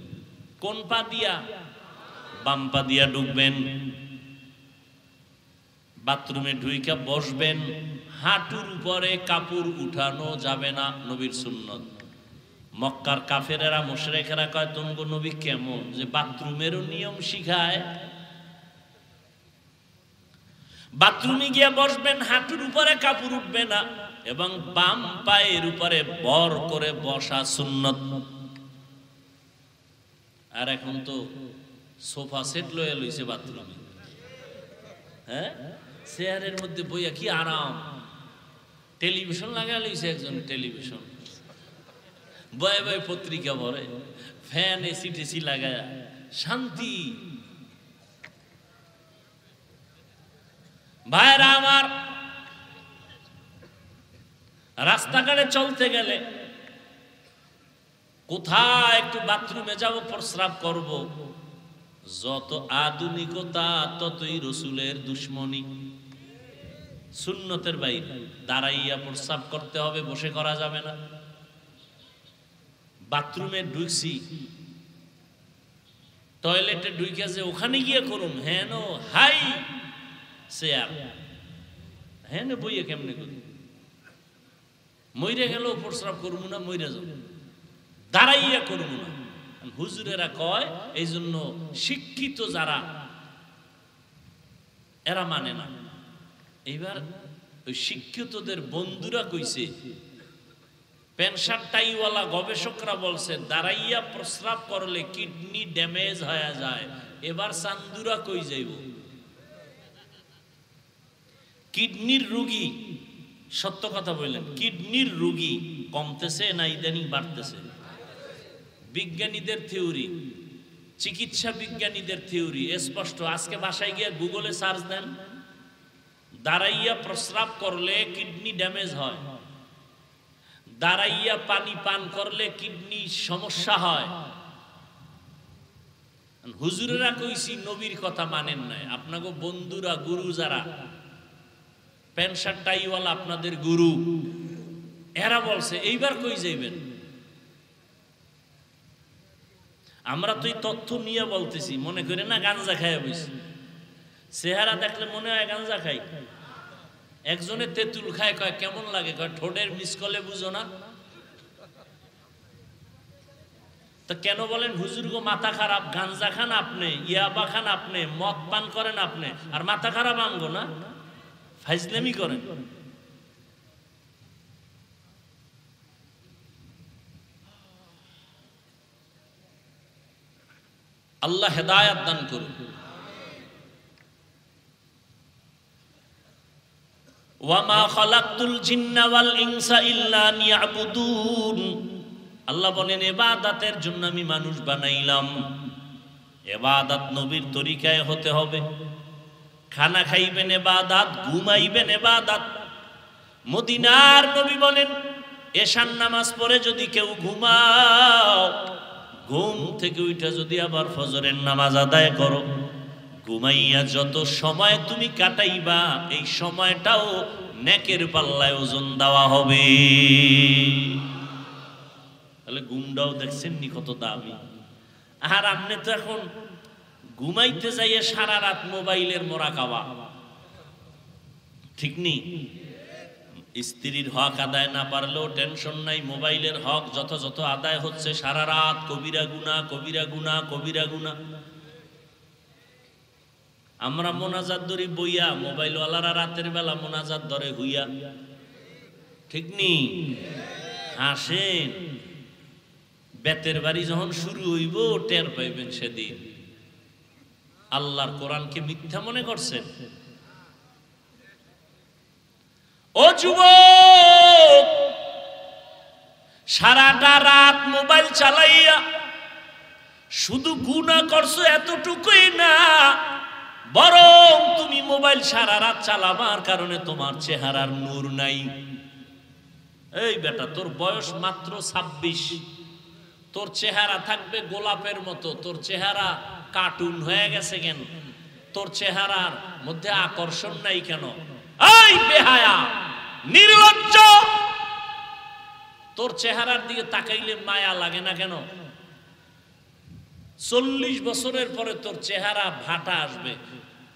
কোন পা দিয়া? বাম পা দিয়া ঢুকবেন। বাথরুমে ঢুইকা বসবেন, হাঁটুর উপরে কাপড় উঠানো যাবে না, নবীর সুন্নত। মক্কার কাফেরেরা মুশরিকেরা কয় তোমগো নবী কেমন যে বাথরুমেরও নিয়ম শিখায়। বাথরুমে গিয়ে বসবেন, হাঁটুর উপরে কাপড় উঠবে না এবং বাম পায়ের উপরে বর করে বসা সুন্নত। আর এখন তো সোফা সেট লয়ে লইছে বাথরুমে, হ্যাঁ, চেয়ারের মধ্যে বইয়া কি আরাম। টেলিভিশন লাগা লইছে একজন, টেলিভিশন বয়ে বয়ে পত্রিকা পড়ে, ফ্যান এসি টেসি লাগায়, শান্তি। ভাইরা আমার, রাস্তাঘাটে চলতে গেলে কোথায় একটু বাথরুমে যাব, প্রস্রাব করব, যত আধুনিকতা ততই রসুলের দুশ্মনী। সুন্নতের বাইরে দাঁড়াইয়া প্রস্রাব করতে হবে, বসে করা যাবে না। বাথরুমে ঢুকছি, টয়লেটে ঢুকে যে ওখানে গিয়ে করুন, হ্যাঁ নো হাই চেয়ার, হ্যাঁ নো বইয়ে কেমনে করি, মইরে গেল প্রস্রাব করবো না, মইরে যাব, দাঁড়াইয়া করবো না। হুজুরেরা কয় এই জন্য শিক্ষিত যারা এরা মানে না। এইবার ওই শিক্ষিতদের বন্ধুরা কইছে, প্যান্ট শার্ট টাইওয়ালা গবেষকরা বলছে দাঁড়াইয়া প্রস্রাব করলে কিডনি ড্যামেজ হয়ে যায়। এবার চান্দুরা কই যাইব? কিডনির রোগী, সত্য কথা বললেন, কিডনির রোগী কমতেছে না ইদানিং বাড়তেছে? বিজ্ঞানীদের থিওরি, চিকিৎসা বিজ্ঞানীদের থিওরি স্পষ্ট। আজকে বাসায় গিয়ে গুগলে সার্চ দেন, দাঁড়াইয়া প্রস্রাব করলে কিডনি ড্যামেজ হয়, দাঁড়াইয়া পানি পান করলে কিডনি সমস্যা হয়। হুজুরেরা কইছি নবীর কথা মানেন নাই, আপনাকে বন্ধুরা গুরু যারা প্যান্ট শার্ট টাইওয়ালা আপনাদের গুরু, এরা বলছে। এইবার কই যাইবেন? আমরা তো এই তথ্য নিয়ে বলতেছি, মনে করে না গাঞ্জা খাই বসি। চেহারা দেখলে মনে হয় গাঞ্জা খাই। একজনে তেঁতুল খায়, কয় কেমন লাগে, কয় ঠোঁটের মিসকলে বুঝো না। তো কেন বলেন হুজুর গো মাথা খারাপ? গাঞ্জা খান আপনি, ইয়াবা খান আপনি, মদ পান করেন আপনি, আর মাথা খারাপ আমগো না? ফাইজলামি করেন। আল্লাহ হেদায়াত দান করুন। ওয়ামা খালাকতুল জিন্না ওয়াল ইনসা ইল্লা লিয়াবুদুন। আল্লাহ বলেন ইবাদতের জন্য আমি মানুষ বানাইলাম। ইবাদত নবীর তরিকায় হতে হবে। খানা খাইবেন ইবাদত, ঘুমাইবেন ইবাদত। মদিনার নবী বলেন এশার নামাজ পড়ে যদি কেউ ঘুমাও, ঘুম থেকে উঠে যদি আবার ফজরের নামাজ আদায় করো, ঘুমাইয়া যত সময় তুমি কাটাইবা এই সময়টাও নেকের পাল্লায় ওজন দেওয়া হবে। তাহলে ঘুমটাও দেখছেন নি কত দামি। আর আপনি তো এখন ঘুমাইতে যাইয়ে সারা রাত মোবাইলের মোরাকাবা, ঠিক নি? স্ত্রীর হক আদায় না পারলেও টেনশন নাই, মোবাইলের হক যথাযথ আদায় হচ্ছে। সারা রাত কবিরা গুনাহ, কবিরা গুনাহ, কবিরা গুনাহ। আমরা মোনাজাত ধরি বইয়া, মোবাইলওয়ালারা রাতের বেলা মোনাজাত ধরে হইয়া, ঠিক নি? হাসেন, বেতের বাড়ি যখন শুরু হইব টের পাইবেন সেদিন। আল্লাহর কোরআনকে মিথ্যা মনে করছেন? ও যুবক, সারাটা রাত মোবাইল চালাইয়া শুধু গুনাহ করছো এতটুকুই না, বরং তুমি মোবাইল সারা রাত চালাবার কারণে তোমার চেহারার নূর নাই। এই বেটা, তোর বয়স মাত্র 26, তোর চেহারা থাকবে গোলাপের মতো, তোর চেহারা কার্টুন হয়ে গেছে কেন? তোর চেহারার মধ্যে আকর্ষণ নাই কেন? এই বেহায়া, নির্লজ্জ, তোর চেহারার দিকে তাকাইলে মায়া লাগে না কেন? 40 বছরের পরে তোর চেহারা ভাটা আসবে,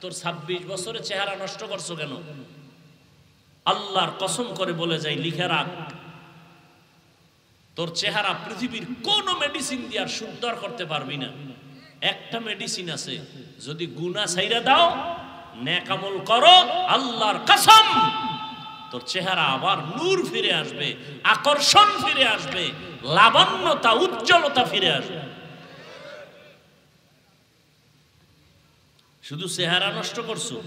তোর 26 বছরের চেহারা নষ্ট করছো কেন? আল্লাহর কসম করে বলে যাই, লিখে রাখ, তোর চেহারা পৃথিবীর কোন মেডিসিন দিয়ে আর সুন্দর করতে পারবি না। একটা মেডিসিন আছে, যদি গুনাহ ছাইরা দাও, নেক আমল করো, আল্লাহর কসম তোর চেহারা আবার নূর ফিরে আসবে, আকর্ষণ ফিরে আসবে, লাবণ্যতা, উজ্জ্বলতা ফিরে আসবে। শুধু চেহারা নষ্ট করছো,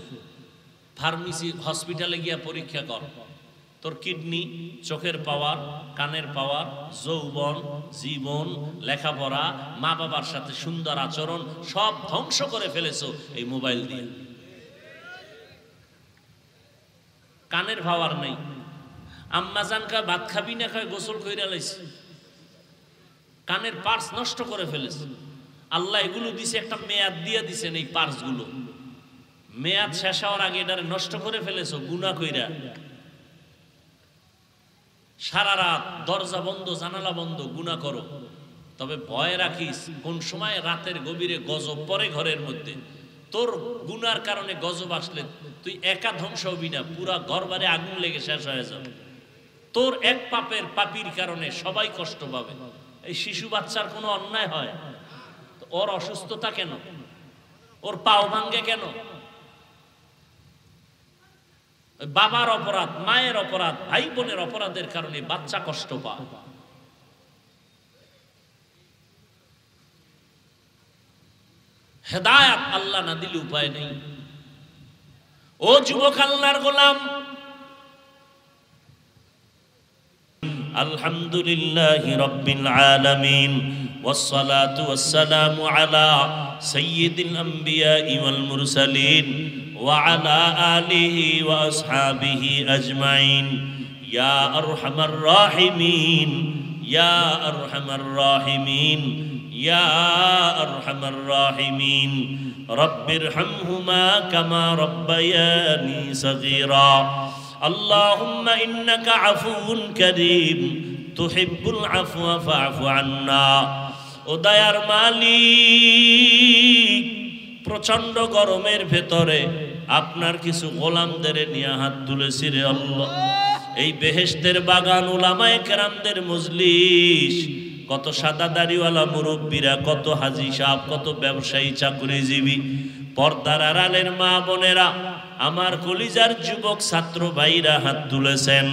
ফার্মেসি হসপিটালে গিয়া পরীক্ষা কর, তোর কিডনি, চোখের পাওয়ার, কানের পাওয়ার, যৌবন, জীবন, লেখাপড়া, মা বাবার সাথে সুন্দর আচরণ সব ধ্বংস করে ফেলেছো এই মোবাইল দিয়ে। কানের পাওয়ার নেই, আম্মা জানকা ভাত খাবি না, খায় গোসল কইরা লাইছে, কানের পার্স নষ্ট করে ফেলেছে। আল্লাহ এগুলো দিছে, একটা মেয়াদ দিয়ে দিছেন, এই পার্স গুলো মেয়াদ শেষ হওয়ার আগে এটারে নষ্ট করে ফেলেছো গুনাহ কইরা। সারা রাত দরজা বন্ধ, জানালা বন্ধ, গুনাহ করো। তবে ভয় রাখিস, কোন সময় রাতের গভীরে গজব পড়ে ঘরের মধ্যে, তোর গুনার কারণে গজব আসলে তুই একা ধ্বংস হবি না, পুরা ঘর বাড়ি আগুন লেগে শেষ হয়ে যাবে। তোর এক পাপির কারণে সবাই কষ্ট পাবে। এই শিশু বাচ্চার কোনো অন্যায় হয়, ওর অসুস্থতা কেন? ওর পাও ভাঙ্গে কেন? বাবার অপরাধ, মায়ের অপরাধ, ভাই বোনের অপরাধের কারণে বাচ্চা কষ্ট পায়। হেদায়েত আল্লাহ না দিলে উপায় নেই। ও যুবক আল্লাহর গোলাম, আলহামদুলিল্লাহি রাব্বিল আলামিন, ওয়াসসালাতু ওয়াসসালামু আলা সাইয়্যিদিল আমবিয়াই ওয়াল মুরসালিন ওয়া আলা আলিহি ওয়া আসহাবিহি আজমাইন। ইয়া আরহামার রাহিমিন, ইয়া আরহামার রাহিমিন, ইয়া আরহামার রাহিমিন, রব্বিরহামহুমা কামা রাব্বায়ানি সগীরা। আল্লাহুম্মা ইন্নাকা আফুউন কারীম তুহিব্বুল আফওয়া ফা'ফু আন্না। ও দয়ার মালিক, প্রচন্ড গরমের ভেতরে আপনার কিছু গোলামদের নিয়ে হাত তুলেছি রে আল্লাহ। এই বেহেশতের বাগান, উলামায়ে কেরামদের মজলিস, কত সাদা দাড়িওয়ালা মুরব্বীরা, কত হাজী সাহেব, কত ব্যবসায়ী, চাকরিজীবী, পর্দার আড়ালের মা বোনেরা, আমার কলিজার যুবক ছাত্র ভাইরা হাত তুলেছেন।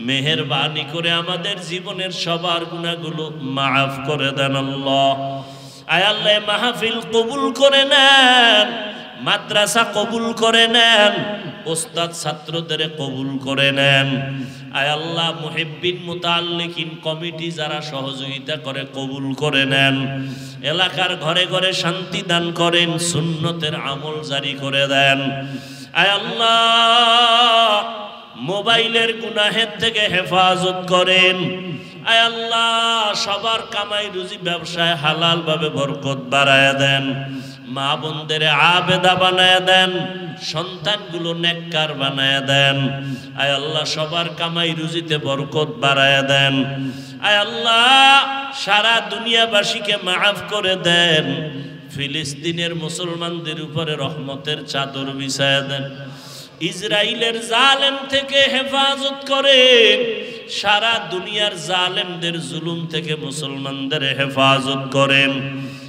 মেহেরবানি করে আমাদের জীবনের সবার গুনাহগুলো মাফ করে দেন আল্লাহ। আয় আল্লাহ, মাহফিল কবুল করে নেন, মাদ্রাসা কবুল করে নেন, ওস্তাদ ছাত্রদের কবুল করে নেন। আয় আল্লাহ, মুহিব্বিন মুতাআল্লিকিন কমিটি যারা সহযোগিতা করে কবুল করে নেন। এলাকার ঘরে ঘরে শান্তি দান করেন, সুন্নতের আমল জারি করে দেন। আয় আল্লাহ, মোবাইলের গুনাহের থেকে হেফাজত করেন। আয় আল্লাহ, সবার কামাই রুজি ব্যবসায় হালাল ভাবে বরকত বাড়ায় দেন। মা বোনদের আবেদা বানায় দেন, সন্তানগুলো নেককার বানায় দেন। আয় আল্লাহ, সবার কামাই রুজিতে বরকত বাড়ায় দেন। আয় আল্লাহ, সারা দুনিয়াবাসীকে মাফ করে দেন। ফিলিস্তিনের মুসলমানদের উপরে রহমতের চাদর বিছায় দেন। ইসরাইলের জালেম থেকে হেফাজত করেন, সারা দুনিয়ার জালেমদের জুলুম থেকে মুসলমানদের হেফাজত করেন।